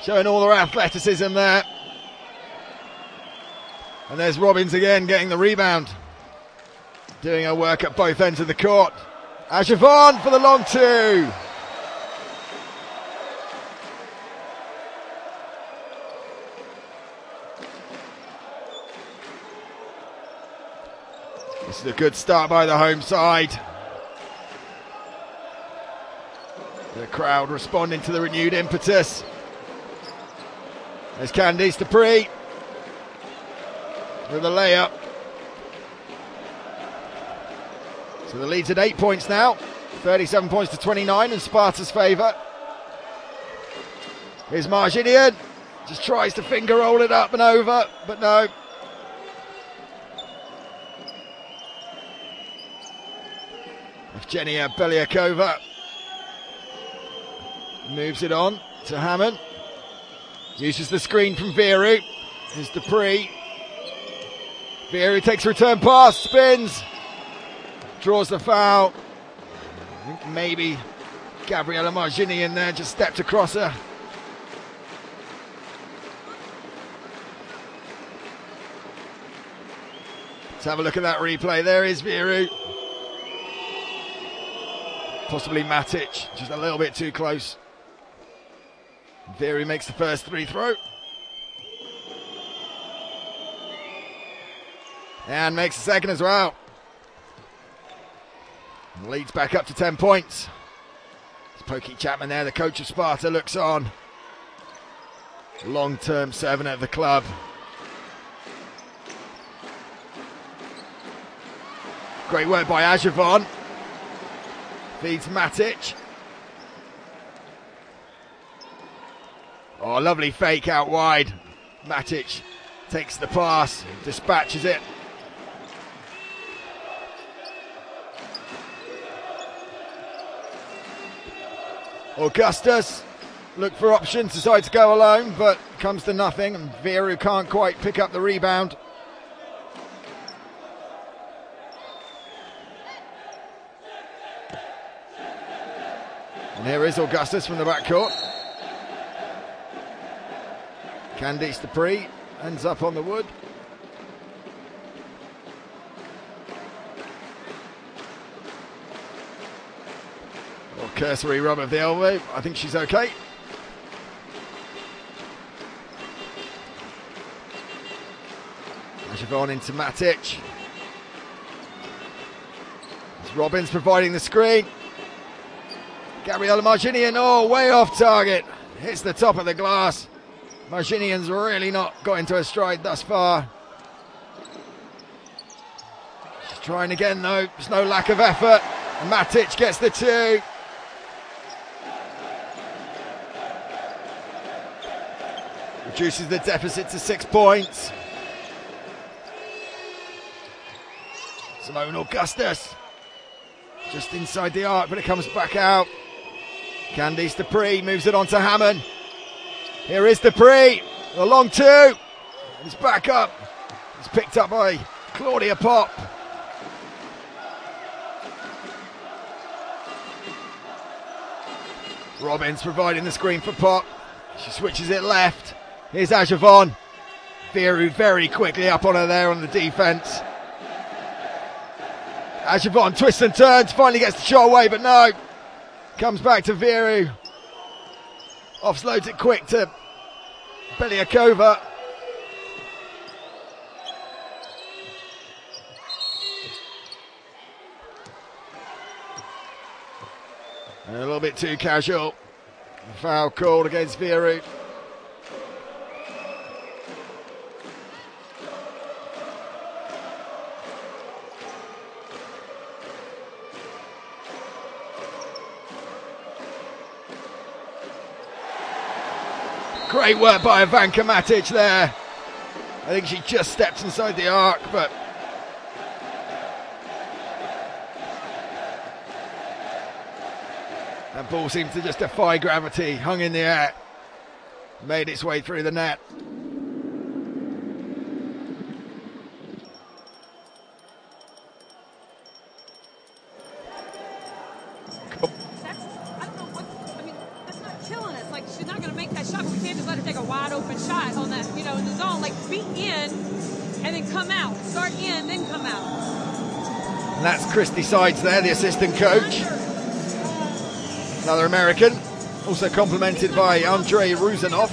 Showing all her athleticism there. And there's Robbins again getting the rebound. Doing her work at both ends of the court. Ajavon for the long 2. This is a good start by the home side. The crowd responding to the renewed impetus. There's Candice Dupree with a layup. So the lead's at 8 points now. 37 points to 29 in Sparta's favour. Here's Marginian. Just tries to finger roll it up and over, but no. Evgenia Beliakova moves it on to Hammond. Uses the screen from Viru. Here's Dupree. Viru takes a return pass, spins, draws the foul. I think maybe Gabriella Marginian there just stepped across her. Let's have a look at that replay. There is Viru. Possibly Matic, just a little bit too close. Viru makes the first 3 throw. And makes the second as well. And leads back up to 10 points. It's Pokey Chapman there, the coach of Sparta, looks on. Long-term servant at the club. Great work by Ajavon. Feeds Matic. Oh, lovely fake out wide. Matic takes the pass, dispatches it. Augustus looked for options, decides to go alone, but comes to nothing, and Viru can't quite pick up the rebound. And here is Augustus from the backcourt. Candice Dupree ends up on the wood. Or cursory rub of the elbow. I think she's okay. Siobhan into Matic. It's Robbins providing the screen. Gabriella Marginian, oh, way off target. Hits the top of the glass. Marginian's really not got into a stride thus far. She's trying again though, there's no lack of effort. And Matic gets the two. Reduces the deficit to 6 points. Simone Augustus. Just inside the arc, but it comes back out. Candice Dupree moves it on to Hammond. Here is Dupree, the long two. It's back up. It's picked up by Claudia Pop. Robbins providing the screen for Pop. She switches it left. Here's Ajavon. Viru very quickly up on her there on the defense. Ajavon twists and turns, finally gets the shot away, but no. Comes back to Viru. Offloads it quick to Beliakova. And a little bit too casual. Foul called against Viru. Great work by Ivanka Matic there. I think she just stepped inside the arc, but that ball seemed to just defy gravity, hung in the air, made its way through the net. And that's Christy Sides there, the assistant coach. Another American, also complimented by Andrei Ruzanov.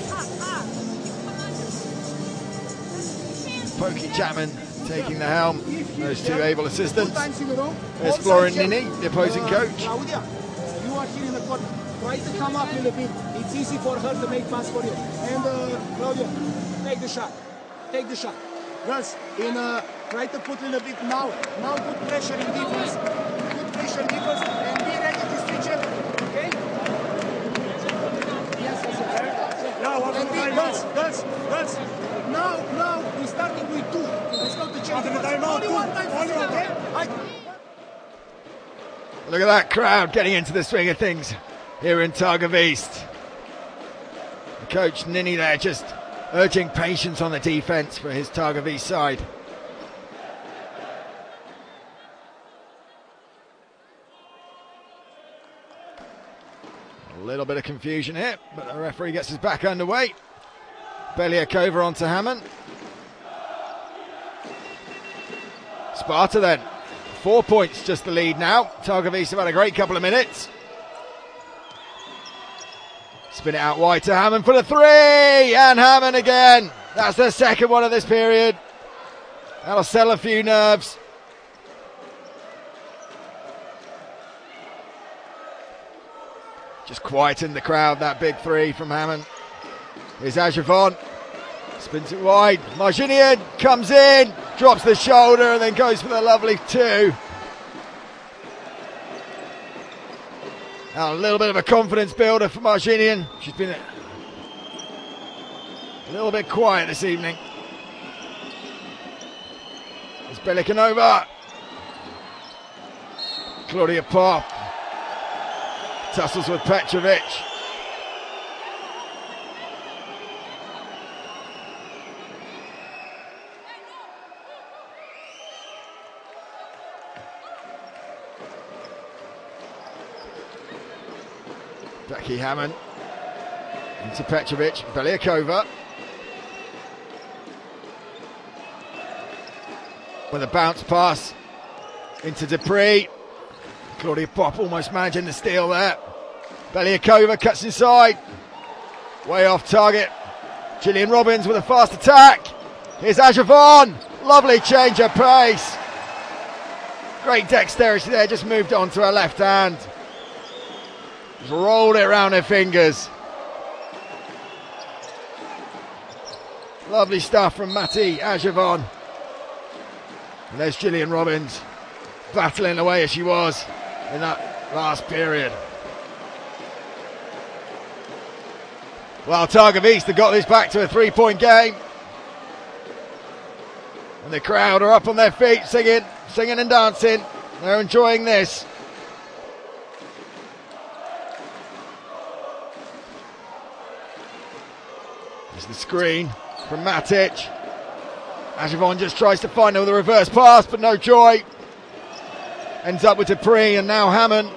Pokey Chapman taking the helm, those two able assistants. There's Florin Nini, the opposing coach. Claudia, you are here in the court. Try to come up a little bit. It's easy for her to make pass for you. And Claudia, take the shot. Take the shot. Girls, try to put a little bit now. Now put pressure in defense. Put pressure in defense and be ready to switch it. Okay? Yes. No, girls. Now we're starting with two. Let's go to change. Only one time. Okay? Look at that crowd getting into the swing of things here in Targovista. Coach Nini there just urging patience on the defense for his Targovista side. A little bit of confusion here, but the referee gets us back underway. Beliakova onto Hammond. Sparta then, 4 points just the lead now. Targovista have had a great couple of minutes. Spin it out wide to Hammond for the three, and Hammond again. That's the second one of this period. That'll sell a few nerves. Just quietened the crowd, that big three from Hammond. Here's Ajavon, spins it wide. Marginian comes in, drops the shoulder, and then goes for the lovely two. Now a little bit of a confidence builder for Marginian. She's been a little bit quiet this evening. It's Belikanova. Claudia Pop. Tussles with Petrovic. Becky Hammond into Petrovic, Beliakova. With a bounce pass into Dupree. Claudia Pop almost managing the steal there. Beliakova cuts inside. Way off target. Gillian Robbins with a fast attack. Here's Ajavon. Lovely change of pace. Great dexterity there, just moved on to her left hand. Just rolled it around her fingers. Lovely stuff from Matti Ajavon. And there's Gillian Robbins battling away as she was in that last period. Well, Targovista got this back to a 3-point game. And the crowd are up on their feet singing and dancing. They're enjoying this. There's the screen from Matic. Ajavon just tries to find her with a reverse pass, but no joy. Ends up with Dupree and now Hammond.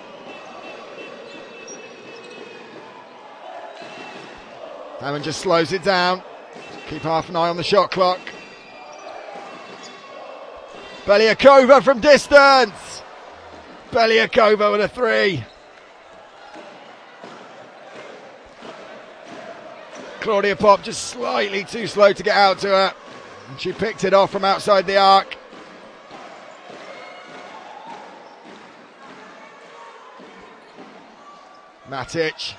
Hammond just slows it down. Keep half an eye on the shot clock. Beliakova from distance. Beliakova with a 3. Claudia Pop just slightly too slow to get out to her. And she picked it off from outside the arc. Matic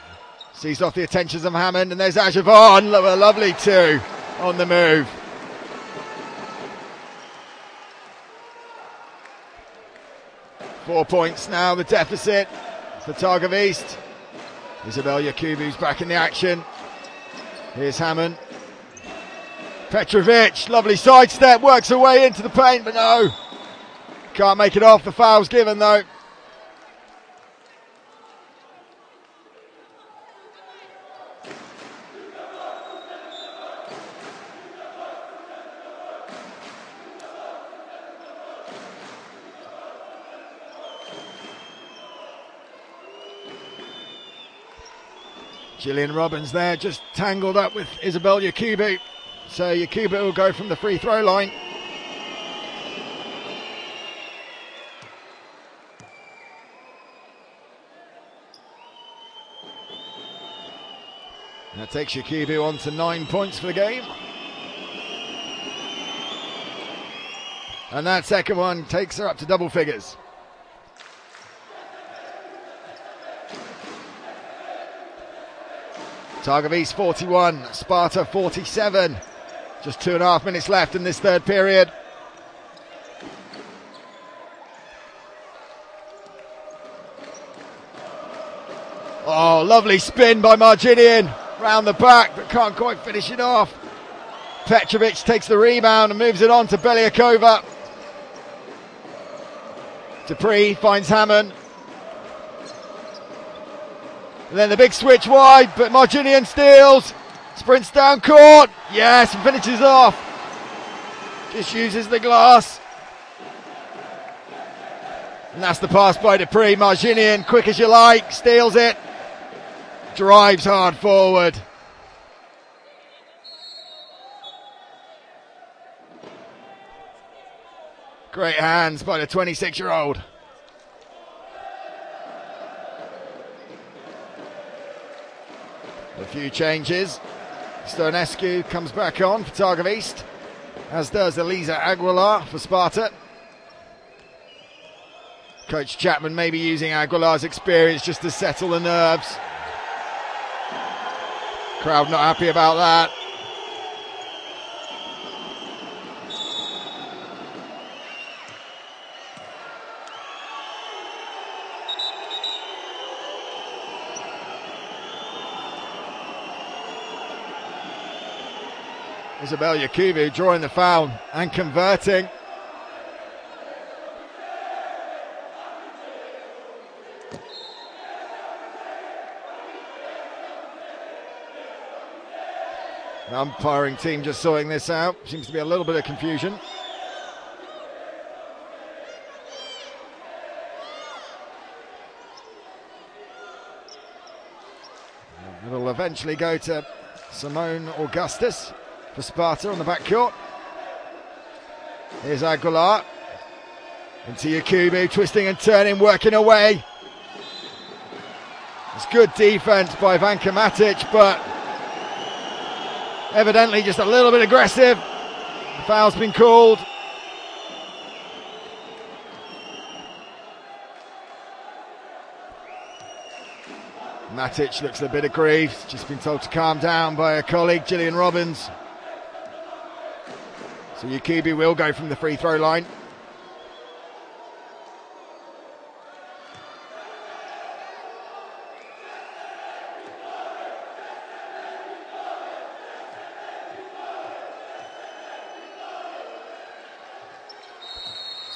sees off the attentions of Hammond, and there's Ajavon, a lovely 2 on the move. Four points now, the deficit for Targovista. Isabel Yakubu's back in the action. Here's Hammond. Petrovic, lovely sidestep, works her way into the paint, but no. Can't make it off, the foul's given though. Gillian Robbins there, just tangled up with Isabel Yakubu. So Yakubu will go from the free throw line. That takes Yakubu on to 9 points for the game. And that second one takes her up to double figures. Targovista 41, Sparta 47. Just 2.5 minutes left in this third period. Oh, lovely spin by Marginian. Round the back, but can't quite finish it off. Petrovic takes the rebound and moves it on to Beliakova. Dupree finds Hammond. And then the big switch wide, but Marginian steals. Sprints down court. Yes, and finishes off. Just uses the glass. And that's the pass by Dupree. Marginian, quick as you like, steals it. Drives hard forward. Great hands by the 26-year-old. A few changes. Stonescu comes back on for Targovista, as does Elisa Aguilar for Sparta. Coach Chapman may be using Aguilar's experience just to settle the nerves. Crowd not happy about that. Isabel Yakubu drawing the foul and converting. The umpiring team just sorting this out. Seems to be a little bit of confusion. It'll eventually go to Simone Augustus for Sparta on the backcourt. Here's Aguilar. Into Yakubu, twisting and turning, working away. It's good defense by Vanka Matic, but evidently just a little bit aggressive. The foul's been called. Matic looks a bit aggrieved, just been told to calm down by a colleague, Gillian Robbins. So Yakubu will go from the free throw line.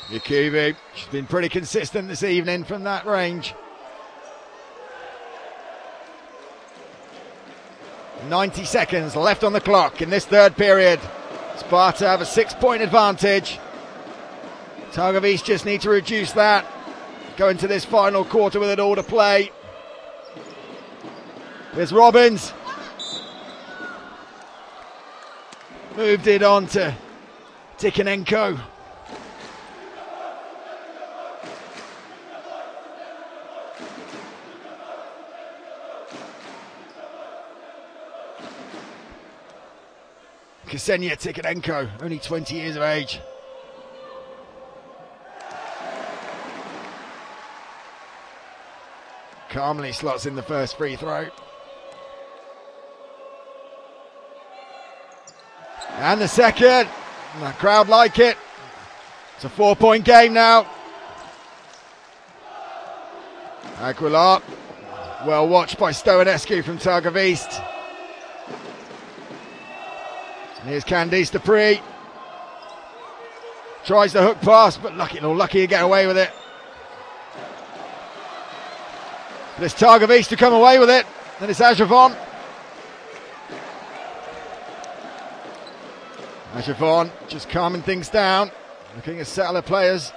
Yakubu, she's been pretty consistent this evening from that range. 90 seconds left on the clock in this third period. Sparta have a 6-point advantage. Targovista just need to reduce that. Go into this final quarter with it all to play. Here's Robbins. Moved it on to Tikhonenko. Ksenia Tikhonenko, only 20 years of age. Calmly slots in the first free throw. And the second. The crowd like it. It's a 4-point game now. Aguilar, well watched by Stoenescu from Targovista. Here's Candice Dupree. Tries the hook pass, but lucky to get away with it. But it's Targovista to come away with it. Then it's Ajavon. Ajavon just calming things down. Looking at settle of players.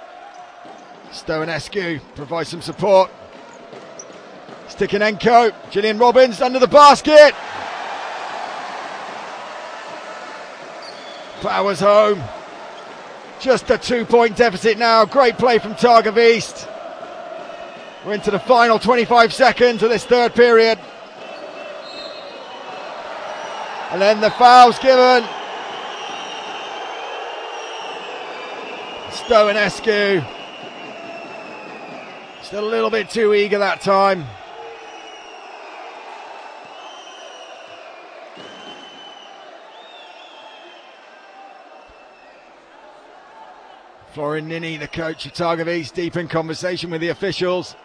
Stoenescu provides some support. Tikhonenko. Gillian Robbins under the basket. Powers home. Just a 2-point deficit now. Great play from Targovista. We're into the final 25 seconds of this third period. And then the foul's given. Stoenescu. Still a little bit too eager that time. Florin Nini, the coach of Targovista, deep in conversation with the officials.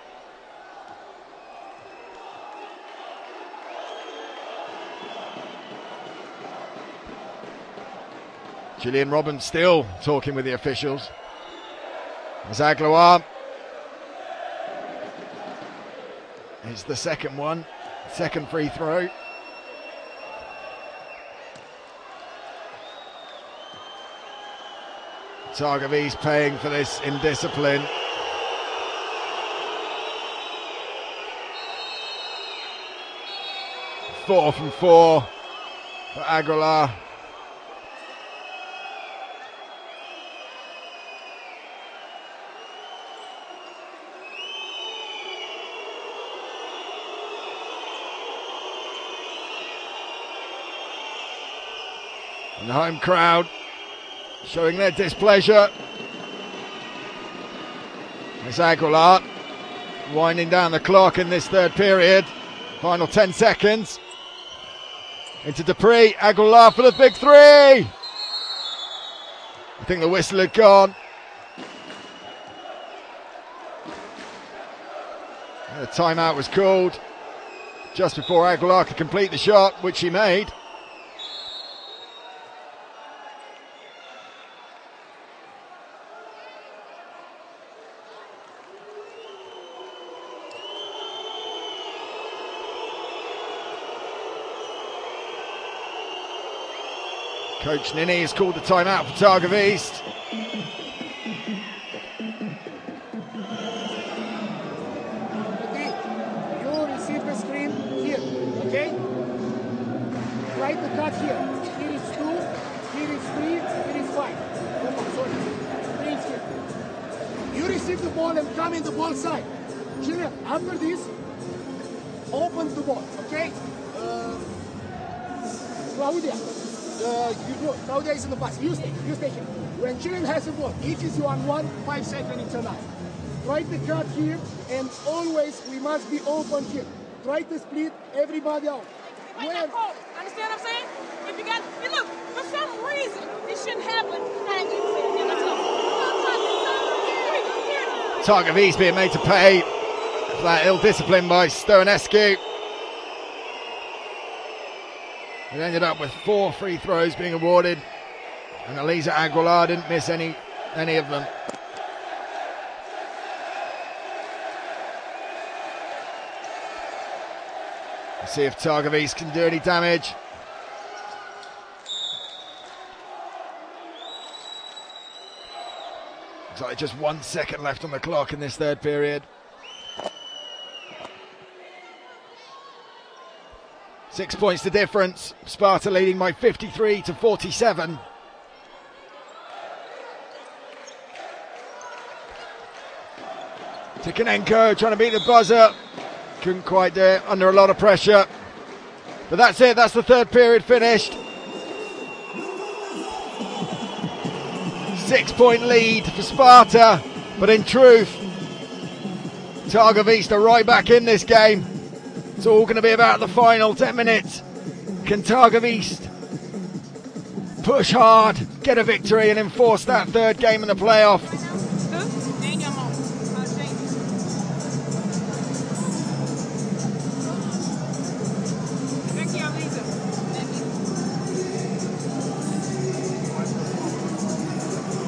Gillian Robbins still talking with the officials. Zagloire is the second one, second free throw. Targovista paying for this indiscipline. Four from four for Aguilar. And the home crowd showing their displeasure. It's Aguilar winding down the clock in this third period. Final 10 seconds. Into Dupree. Aguilar for the big three. I think the whistle had gone. The timeout was called just before Aguilar could complete the shot, which he made. Coach Nini has called the timeout for Targovista. Okay, you receive the screen here. okay? Try to cut here. Here is 2, here is 3, here is 5. Oh, sorry. 3 is here. You receive the ball and come in the ball side. Julian, after this, open the ball, okay? Claudia, Claudia is in the pass. You stay here. When Julian has the ball, if it's 1-1, 5 seconds, it's enough. Try to cut here, and always we must be open here. Try to split everybody out. Understand what I'm saying? If you got, look, for some reason, this shouldn't happen. Targovista being made to pay for that ill discipline by Stoenescu. It ended up with 4 free throws being awarded, and Elisa Aguilar didn't miss any of them. Let's see if Targovista can do any damage. Looks like just 1 second left on the clock in this third period. 6 points the difference. Sparta leading by 53 to 47. Tikhonenko trying to beat the buzzer. Couldn't quite do it, under a lot of pressure. But that's it, that's the third period finished. 6 point lead for Sparta, but in truth, Targovista right back in this game. It's all going to be about the final 10 minutes. Can Targovista push hard, get a victory and enforce that third game in the playoff?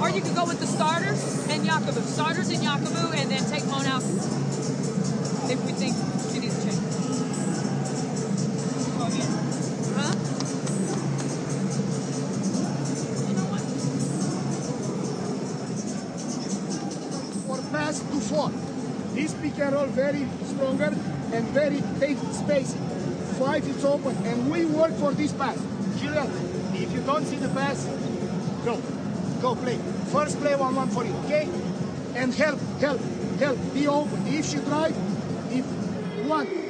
Or you could go with the starters and Yakubu. Starters and Yakubu, and then take Mon out if we think she needs to change. Huh? You know what? For pass to 4. This pick and roll very stronger and very tight spacing. 5 is open, and we work for this pass. Julian, if you don't see the pass, go play. First play 1-1 for you, okay? And help, be open. If she drive,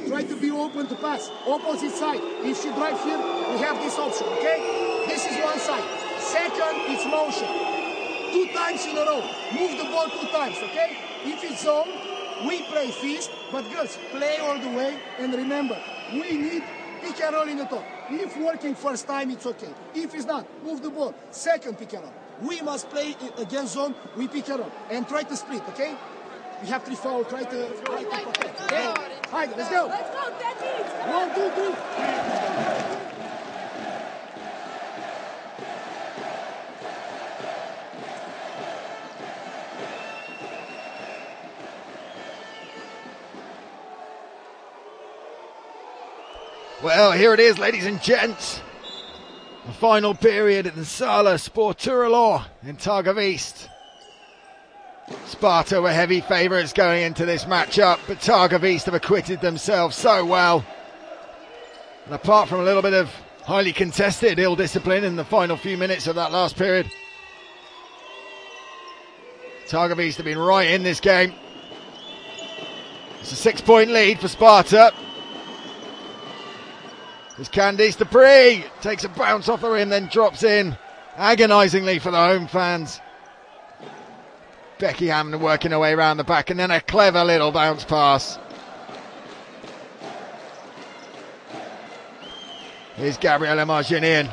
try to be open to pass. Opposite side. If she drive here, we have this option, okay? This is one side. Second, it's motion. 2 times in a row. Move the ball 2 times, okay? If it's zone, we play fist, but girls, play all the way, and remember, we need pick and roll in the top. If working first time, it's okay. If it's not, move the ball. Second pick and roll. We must play against zone, we pick and roll. And try to split, okay? We have 3 fouls, try to protect. Okay? Alright, let's go. Let's go, Daddy. 1, 2, 3. Well, here it is, ladies and gents. The final period in the Sala Sporturalo in Targovista. Sparta were heavy favourites going into this matchup, but Targovista have acquitted themselves so well. And apart from a little bit of highly contested ill discipline in the final few minutes of that last period, Targovista have been right in this game. It's a 6 point lead for Sparta. As Candice Dupree takes a bounce off the rim, then drops in agonisingly for the home fans. Becky Hammond working her way around the back, and then a clever little bounce pass. Here's Gabriella Marginian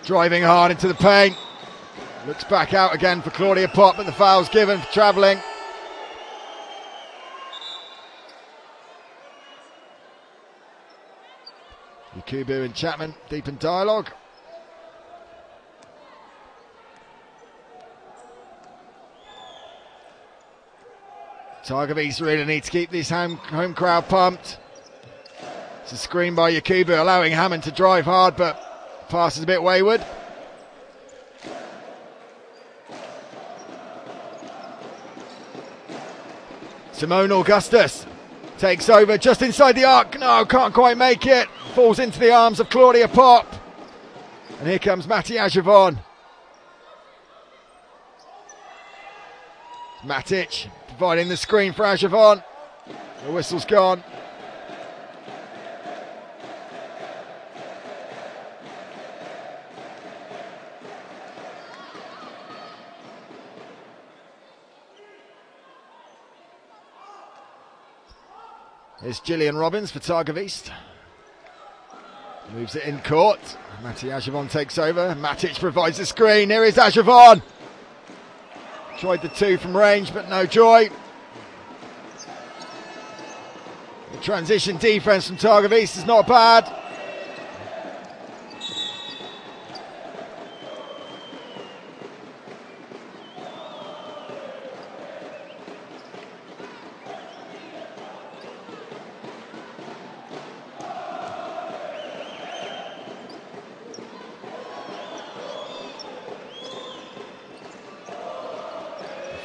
driving hard into the paint. Looks back out again for Claudia Pott, but the foul's given for travelling. Yakubu and Chapman deep in dialogue. Targovista really need to keep this home crowd pumped. It's a screen by Yakubu, allowing Hammond to drive hard, but pass is a bit wayward. Simone Augustus Takes over just inside the arc. No, can't quite make it. Falls into the arms of Claudia Pop. And here comes Matti Ajavon. Matic providing the screen for Ajavon. The whistle's gone. Here's Gillian Robbins for Targovista. Moves it in court. Matti Ajavon takes over. Matic provides the screen. Here is Ajavon. Tried the two from range, but no joy. The transition defense from Targovista is not bad.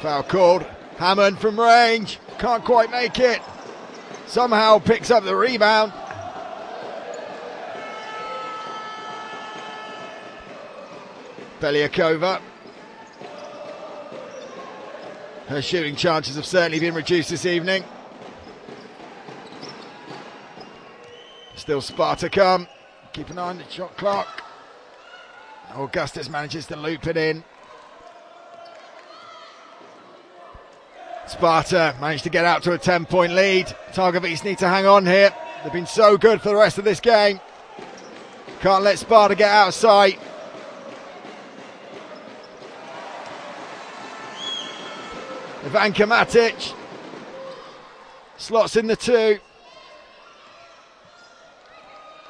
Foul called. Hammond from range. Can't quite make it. Somehow picks up the rebound. Beliakova. Her shooting chances have certainly been reduced this evening. Still Sparta&K. Keep an eye on the shot clock. Augustus manages to loop it in. Sparta managed to get out to a 10-point lead. Targovista need to hang on here. They've been so good for the rest of this game. Can't let Sparta get out of sight. Ivanka Matic slots in the two.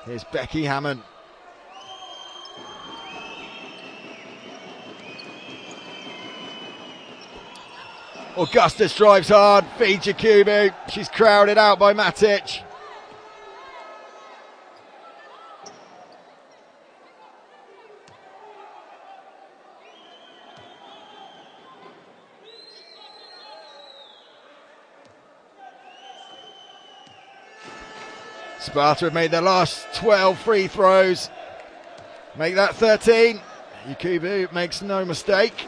Here's Becky Hammond. Augustus drives hard, feeds Yakubu. She's crowded out by Matic. Sparta have made their last 12 free throws. Make that 13. Yakubu makes no mistake.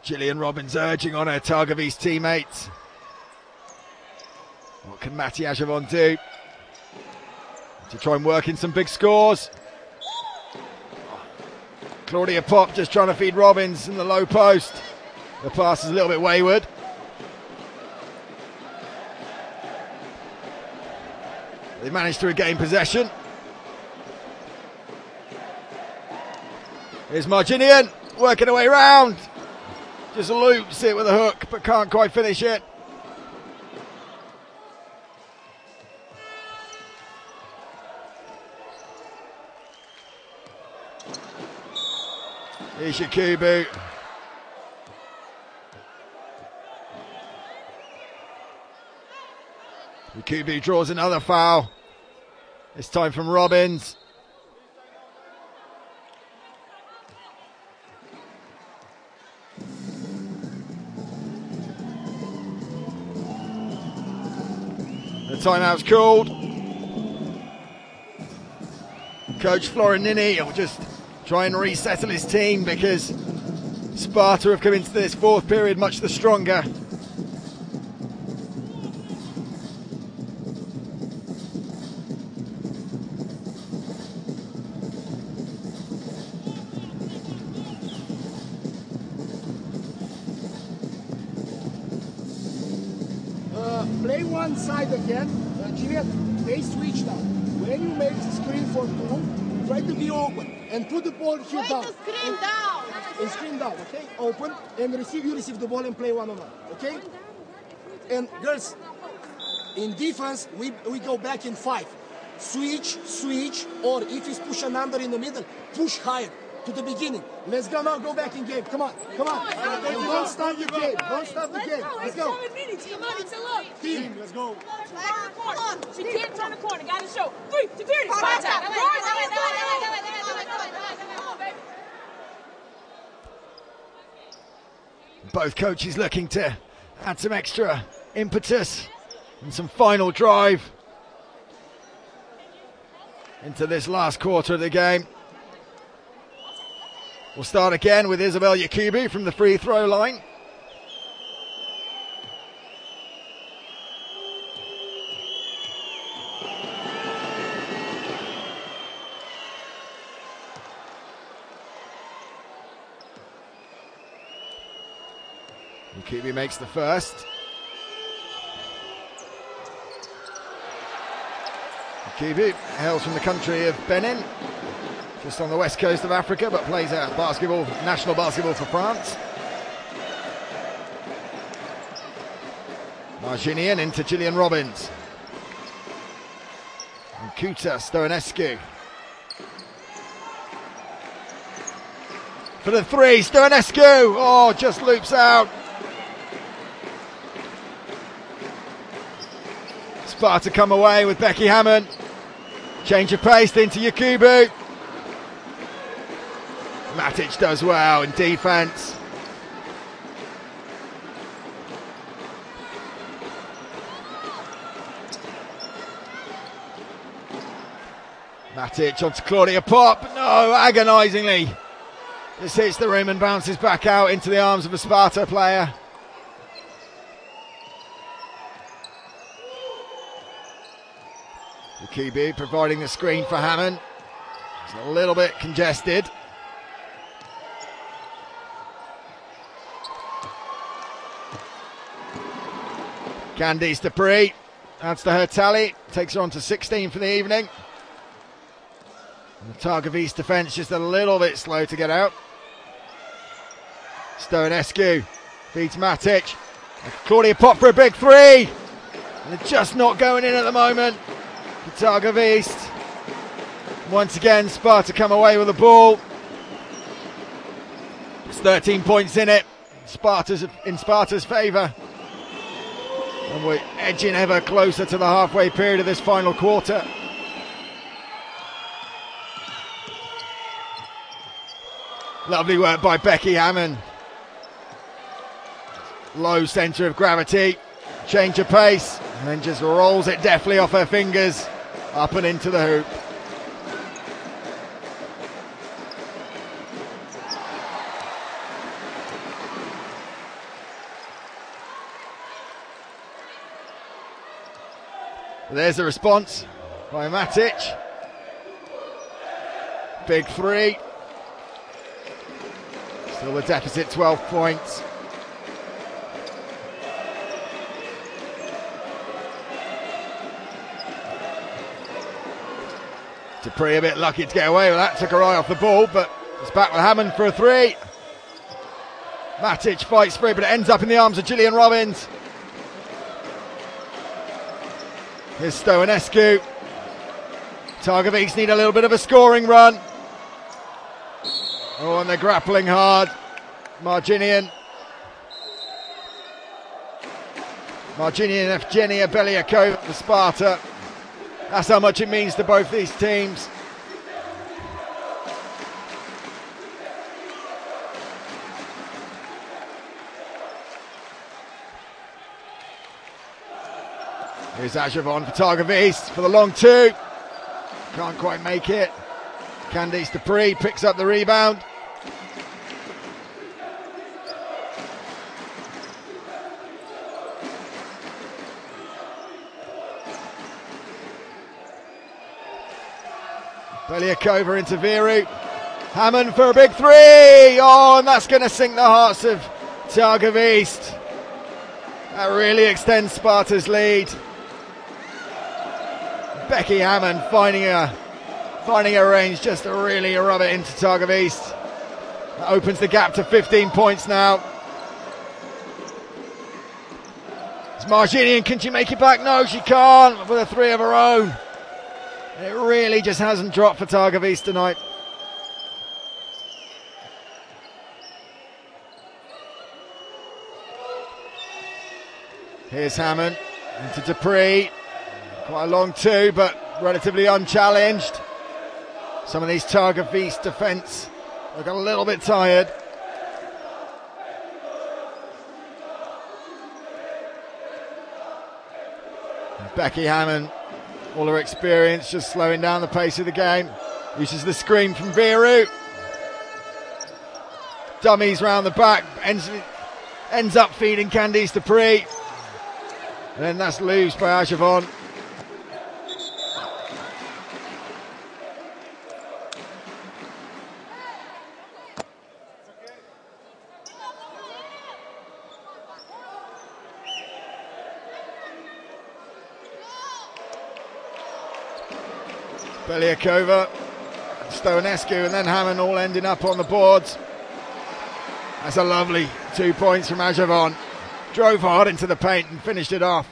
Gillian Robbins urging on her Targovista teammates. What can Matti Ajavon do to try and work in some big scores? Claudia Pop just trying to feed Robbins in the low post. The pass is a little bit wayward. They managed to regain possession. Here's Marginian working her way round. Just loops it with a hook, but can't quite finish it. Here's Yakubu. Yakubu draws another foul. This time from Robbins. The timeout's called. Coach Florinini will just try and resettle his team because Sparta have come into this fourth period much the stronger. Play one side again. Juliet, they switch now. When you make the screen for two, try to be open and put the ball here down. The screen down. And screen down, okay? Open and you receive the ball and play one-on-one, okay? And girls, in defense, we go back in 5. Switch, or if it's push an under in the middle, push higher. to the beginning. Let's go now, go back in game. Come on, come on. Don't stop the game. Don't stop the game. Let's go. 7 minutes. Come on, it's a look. Team, let's go. She can't turn the corner. Got to show. 3, security. Watch out. Come on, baby. Both coaches looking to add some extra impetus and some final drive into this last quarter of the game. We'll start again with Isabel Yakubu from the free throw line. Yakubu makes the first. Yakubu hails from the country of Benin, just on the west coast of Africa, but plays basketball, national basketball for France. Marginian into Gillian Robbins. And Kuta Stoenescu. For the three, Stoenescu! Oh, just loops out. Sparta come away with Becky Hammond. Change of pace into Yakubu. Matic does well in defence. Matic onto Claudia Pop. No, agonisingly. This hits the rim and bounces back out into the arms of a Sparta player. Yakubu providing the screen for Hammond. It's a little bit congested. Candice Dupree adds to her tally, takes her on to 16 for the evening. And the Targovista defence just a little bit slow to get out. Stoenescu feeds Matic. Claudia Pop for a big three. And they're just not going in at the moment. For Targovista. Once again, Sparta come away with the ball. There's 13 points in it. Sparta's in Sparta's favour. And we're edging ever closer to the halfway period of this final quarter. Lovely work by Becky Hammond. Low centre of gravity. Change of pace. And then just rolls it deftly off her fingers. Up and into the hoop. There's the response by Matic. Big three. Still the deficit 12 points. Dupree a bit lucky to get away with that. Took her eye off the ball, but it's back with Hammond for a three. Matic fights free, but it ends up in the arms of Gillian Robbins. Here's Stoenescu. Targovista need a little bit of a scoring run. Oh, and they're grappling hard. Marginian Evgenia Belyakova for Sparta. That's how much it means to both these teams. Here's Ajavon for Targovista for the long two. Can't quite make it. Candice Dupree picks up the rebound. Belyakova into Viru. Hammond for a big three. Oh, and that's going to sink the hearts of Targovista. That really extends Sparta's lead. Becky Hammond finding a range just to really rub it into Targovista. That opens the gap to 15 points now. It's Marginian, can she make it back? No, she can't, with a three of her own. It really just hasn't dropped for Targovista tonight. Here's Hammond into Dupree. Quite a long two, but relatively unchallenged. Some of these Targovista defence look a little bit tired. And Becky Hammond, all her experience, just slowing down the pace of the game. Uses the screen from Viru. Dummies round the back, ends up feeding Candice Dupree. And then that's loose by Ajavon. Beliakova, Stoenescu, and then Hammond all ending up on the boards. That's a lovely 2 points from Ajavon. Drove hard into the paint and finished it off.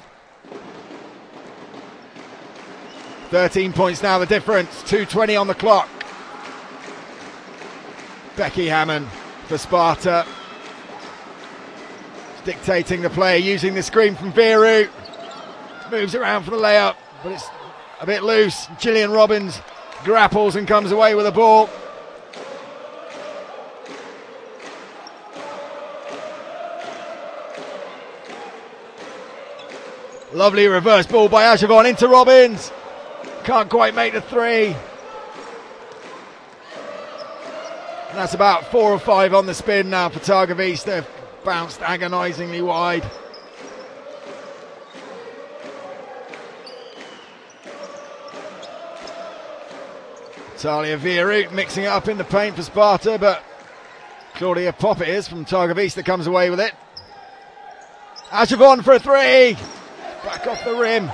13 points now the difference, 2:20 on the clock. Becky Hammond for Sparta. Dictating the play, using the screen from Viru. Moves around for the layup, but it's a bit loose. Gillian Robbins grapples and comes away with the ball. Lovely reverse ball by Ajavon into Robbins. Can't quite make the three. And that's about 4 or 5 on the spin now for Targovista. They've bounced agonisingly wide. Talia Viru mixing it up in the paint for Sparta, but Claudia Pop it is from Targovista comes away with it. Ajavon for a three. Back off the rim.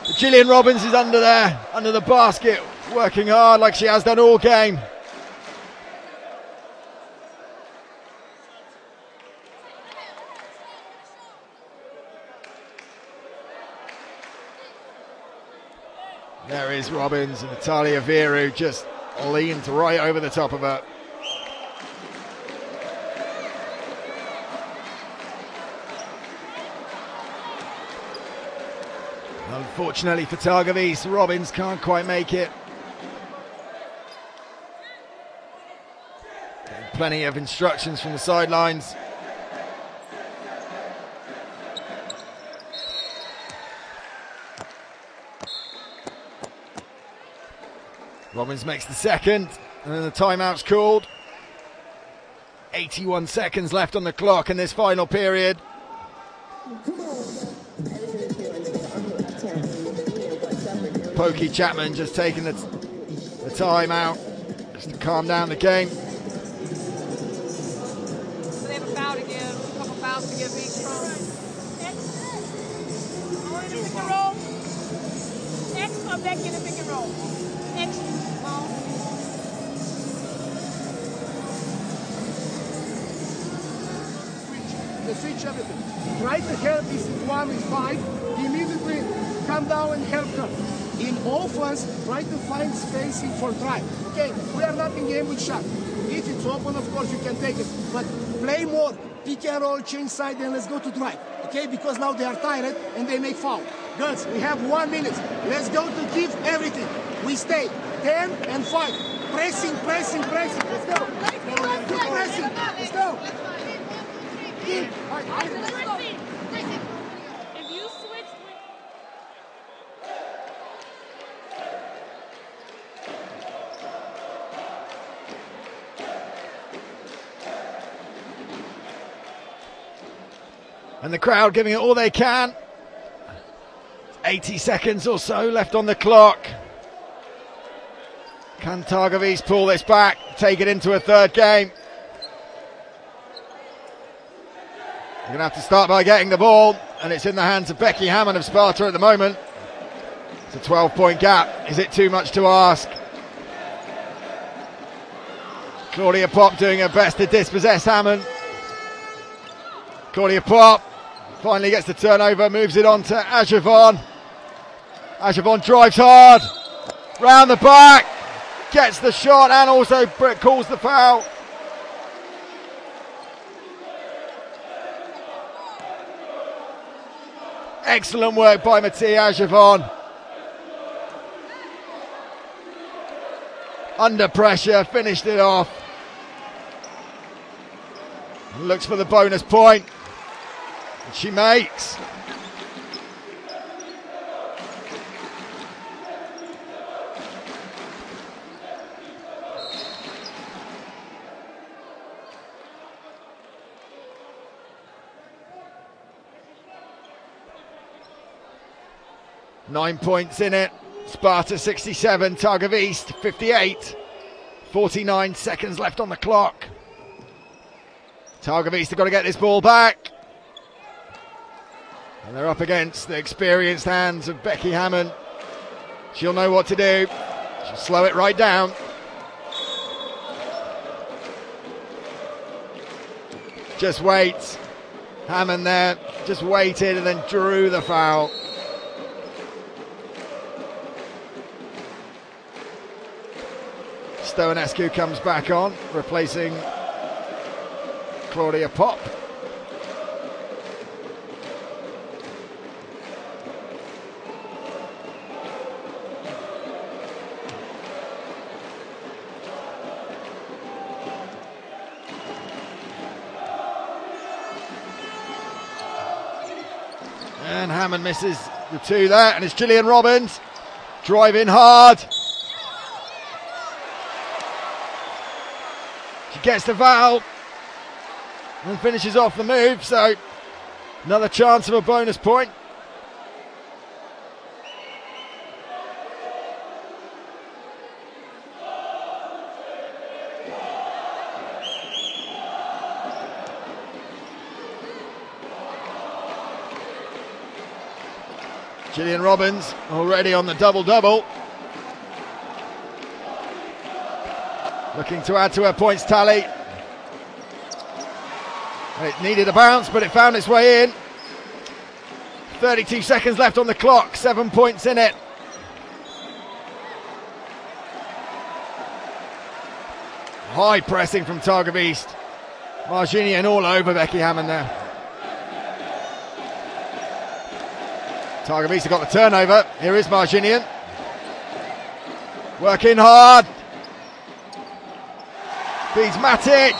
But Gillian Robbins is under there, under the basket, working hard like she has done all game. There is Robbins, and Natalia Viru just leaned right over the top of her. Unfortunately for Targovista, Robbins can't quite make it. Plenty of instructions from the sidelines. Robbins makes the second, and then the timeout's called. 81 seconds left on the clock in this final period. Pokey Chapman just taking the time out just to calm down the game. So they have a foul to give, a couple fouls to give each from. Only the pick and roll. X or Becky in the pick and roll. X. Switch everything. Try to help this one is 5. Immediately come down and help her. In offense, try to find spacing for drive. Okay, we are not in game with shot. If it's open, of course, you can take it. But play more. Pick and roll, change side, and let's go to drive. Okay, because now they are tired and they make foul. Girls, we have 1 minute. Let's go to give everything. We stay 10 and 5. Pressing, pressing, pressing. Let's go. Keep pressing. Let's go. Keep. If you switch. And the crowd giving it all they can. 80 seconds or so left on the clock. Can Targovista pull this back, take it into a third game? You're going to have to start by getting the ball, and it's in the hands of Becky Hammond of Sparta at the moment. It's a 12-point gap. Is it too much to ask? Claudia Pop doing her best to dispossess Hammond. Claudia Pop finally gets the turnover, moves it on to Ajavon. Ajavon drives hard, round the back, gets the shot and also calls the foul. Excellent work by Matija Javon. Under pressure, finished it off. Looks for the bonus point. And she makes. Nine points in it. Sparta 67, Targovista 58. 49 seconds left on the clock. Targovista got to get this ball back. And they're up against the experienced hands of Becky Hammond. She'll know what to do. She'll slow it right down. Just waits. Hammond there, just waited and then drew the foul. Stoenescu comes back on, replacing Claudia Pop. And Hammond misses the two there, and it's Gillian Robbins driving hard. She gets the foul and finishes off the move, so another chance of a bonus point. Gillian Robbins already on the double-double. Looking to add to her points tally. It needed a bounce, but it found its way in. 32 seconds left on the clock, 7 points in it. High pressing from Targovista. Marginian all over Becky Hammond there. Targovista got the turnover. Here is Marginian. Working hard. Beats Matic.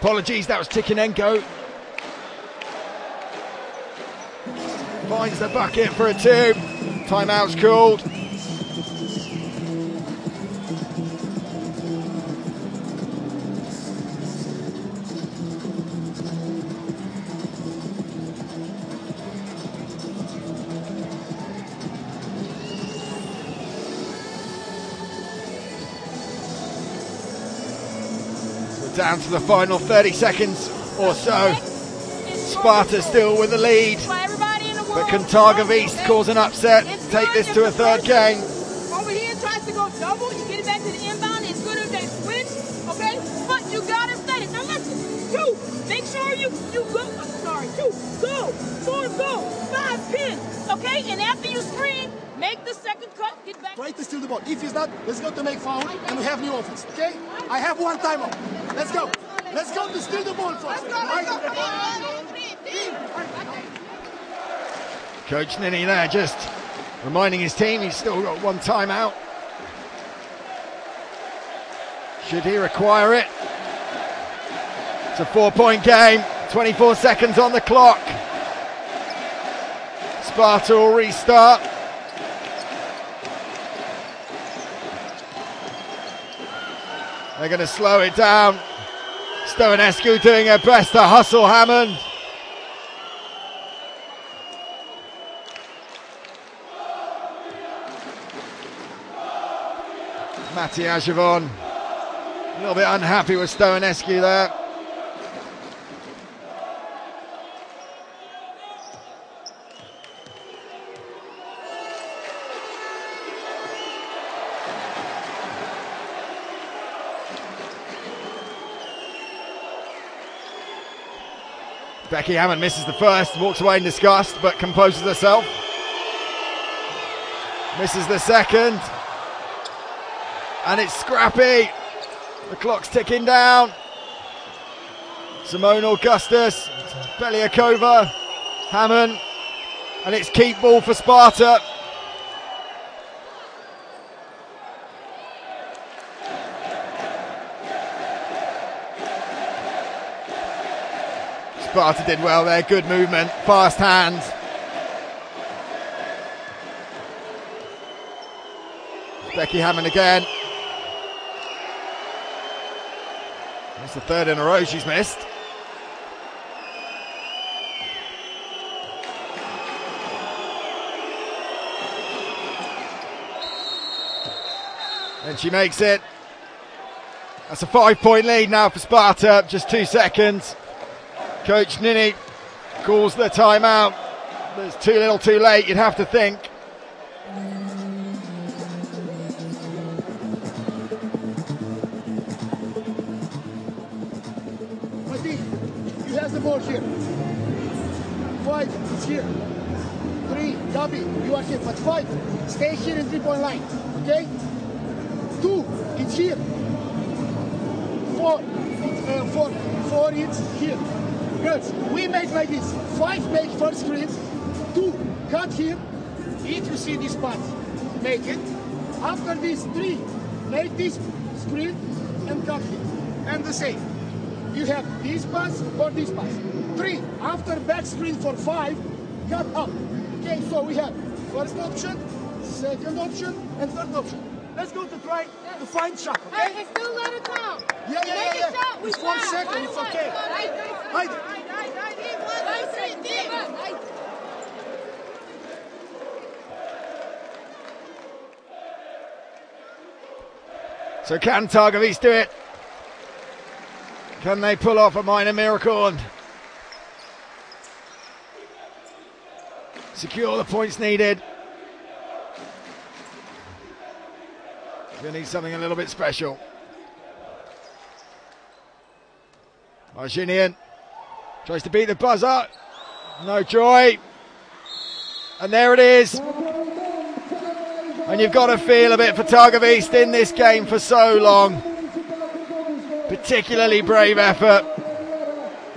Apologies, that was Tikhonenko. Finds the bucket for a two. Timeout's called. Down to the final 30 seconds or so. Sparta still with the lead. But can Targovista cause an upset, take this to a third game? Over here tries to go double, you get it back to the inbound, it's good if they switch, okay? But you gotta set it. Now listen, two, make sure you go, I'm sorry, two, go, four, go, 5 pins, okay? And after you screen, make the second cut, get back. Try to steal the ball. If he's not, let's go to make foul and we have new offense, okay? I have one timeout. Let's go. Let's go to steal the ball first. Coach Nini there just reminding his team he's still got one timeout. Should he require it? It's a 4-point game, 24 seconds on the clock. Sparta will restart. They're going to slow it down. Stoenescu doing her best to hustle Hammond. Matija Javon a little bit unhappy with Stoenescu there. Becky Hammond misses the first, walks away in disgust, but composes herself. Misses the second. And it's scrappy. The clock's ticking down. Simone Augustus, Beliakova, Hammond, and it's keep ball for Sparta. Sparta did well there, good movement, fast hands. Becky Hammond again. It's the third in a row she's missed. And she makes it. That's a 5-point lead now for Sparta, just 2 seconds. Coach Nini calls the timeout. It's too little too late, you'd have to think. You have the ball here. 5, it's here. 3, Gabi, you are here. But 5, stay here in 3-point line. Okay? 2, it's here. 4, it's here. Girls, we make like this. 5 make first screen. 2, cut here. If you see this pass, make it. After this, 3, make this screen and cut here. And the same. You have this pass or this pass. 3, after back screen for 5, cut up. Okay, so we have first option, second option, and third option. Let's go to try to find shot, okay? Hey, still let it count. Yeah. It's 1 second, it's okay. Hide it. So can Targovista do it? Can they pull off a minor miracle and secure the points needed? They need something a little bit special. Arginian tries to beat the buzzer. No joy. And there it is. And you've got to feel a bit for Targovista in this game for so long. Particularly brave effort.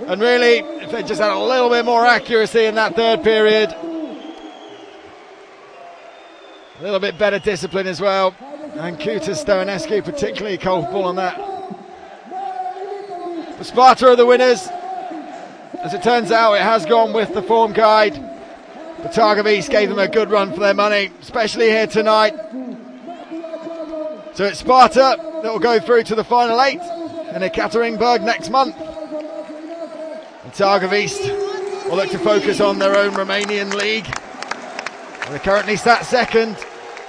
And really, if they just had a little bit more accuracy in that third period. A little bit better discipline as well. And Kuta Stoenescu particularly culpable on that. But Sparta are the winners. As it turns out, it has gone with the form guide. But Targovista gave them a good run for their money, especially here tonight. So it's Sparta that will go through to the final 8 in Ekaterinburg next month. And Targovista will look to focus on their own Romanian league. They're currently sat second,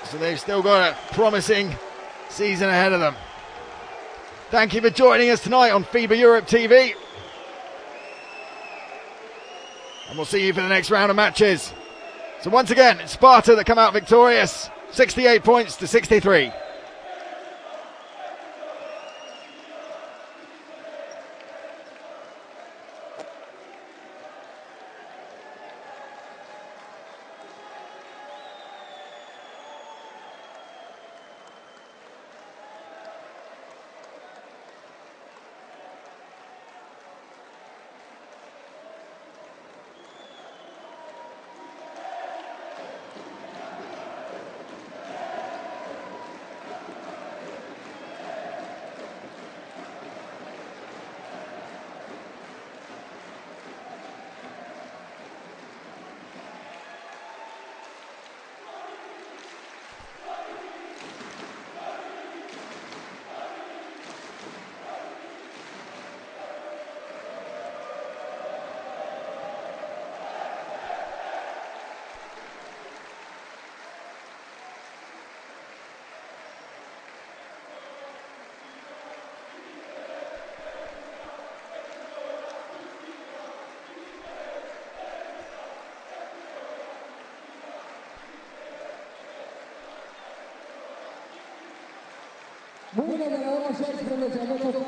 so they've still got a promising season ahead of them. Thank you for joining us tonight on FIBA Europe TV. And we'll see you for the next round of matches. So once again, it's Sparta that come out victorious, 68 points to 63. Una de las nuevas series profesionales de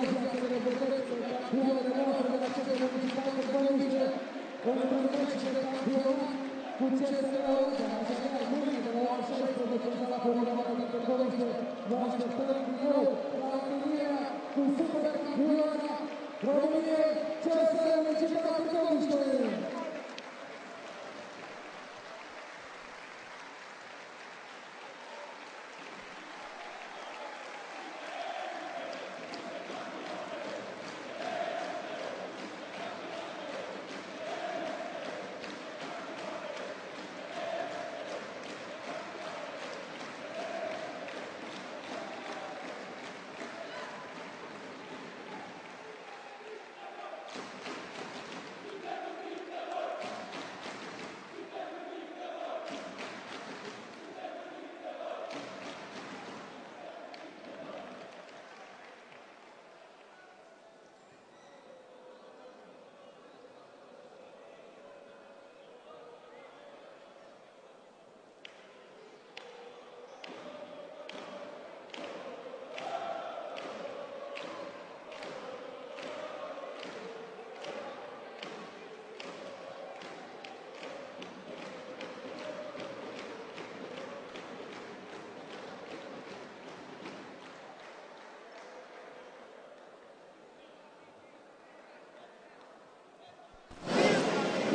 una de las nuevas federaciones municipales de Targovista, con el privilegio de campeón, Pucciese de la Oca, Nacional, una de las nuevas series profesionales de una de las Targovista, nuestra historia, la cu super milioana României, CS Municipal Targovista.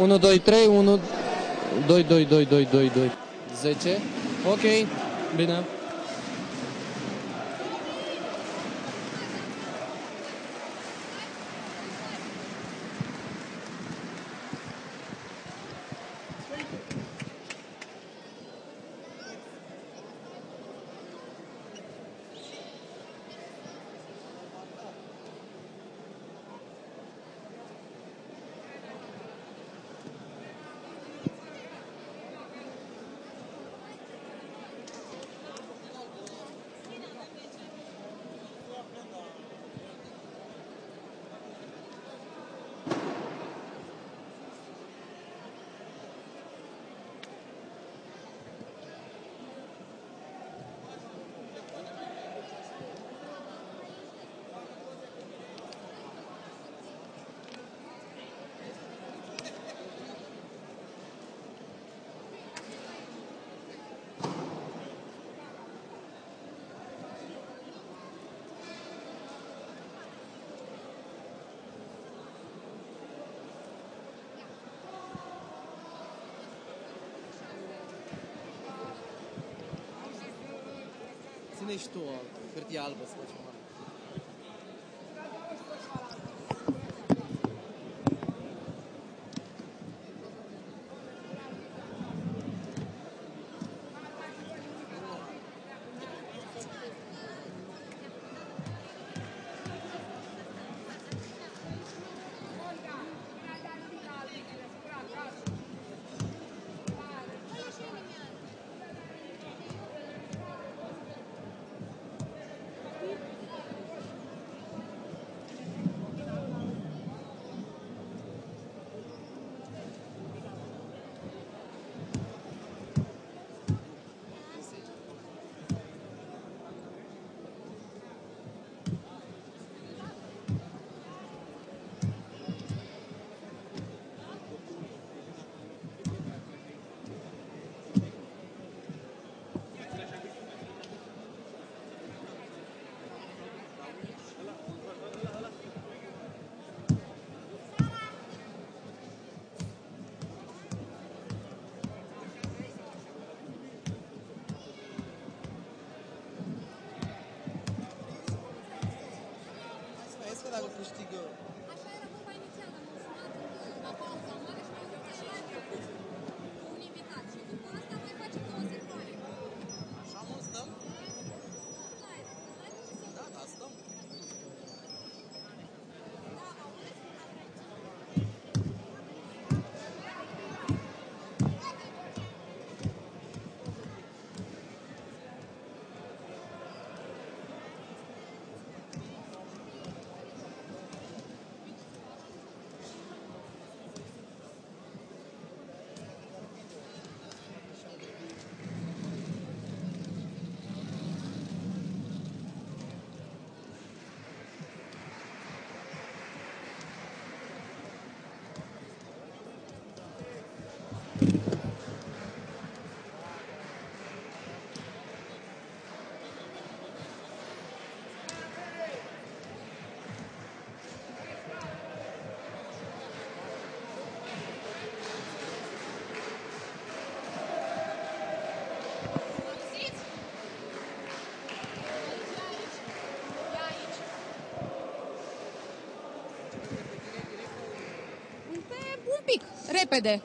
Unu, doi, trei, 1, 2, 2, 2, 2, 2, 2. 10. Ok, bine. Ține și tu o hârtie albă să facem oameni. Dacă câștigă. Așa era vorba inițial, am sunat la pauza mare și am zis așa cu un invitat și după asta mai facem 2 sectoare. Așa mult stăm? Da, da, stăm. Da, auzi? repede.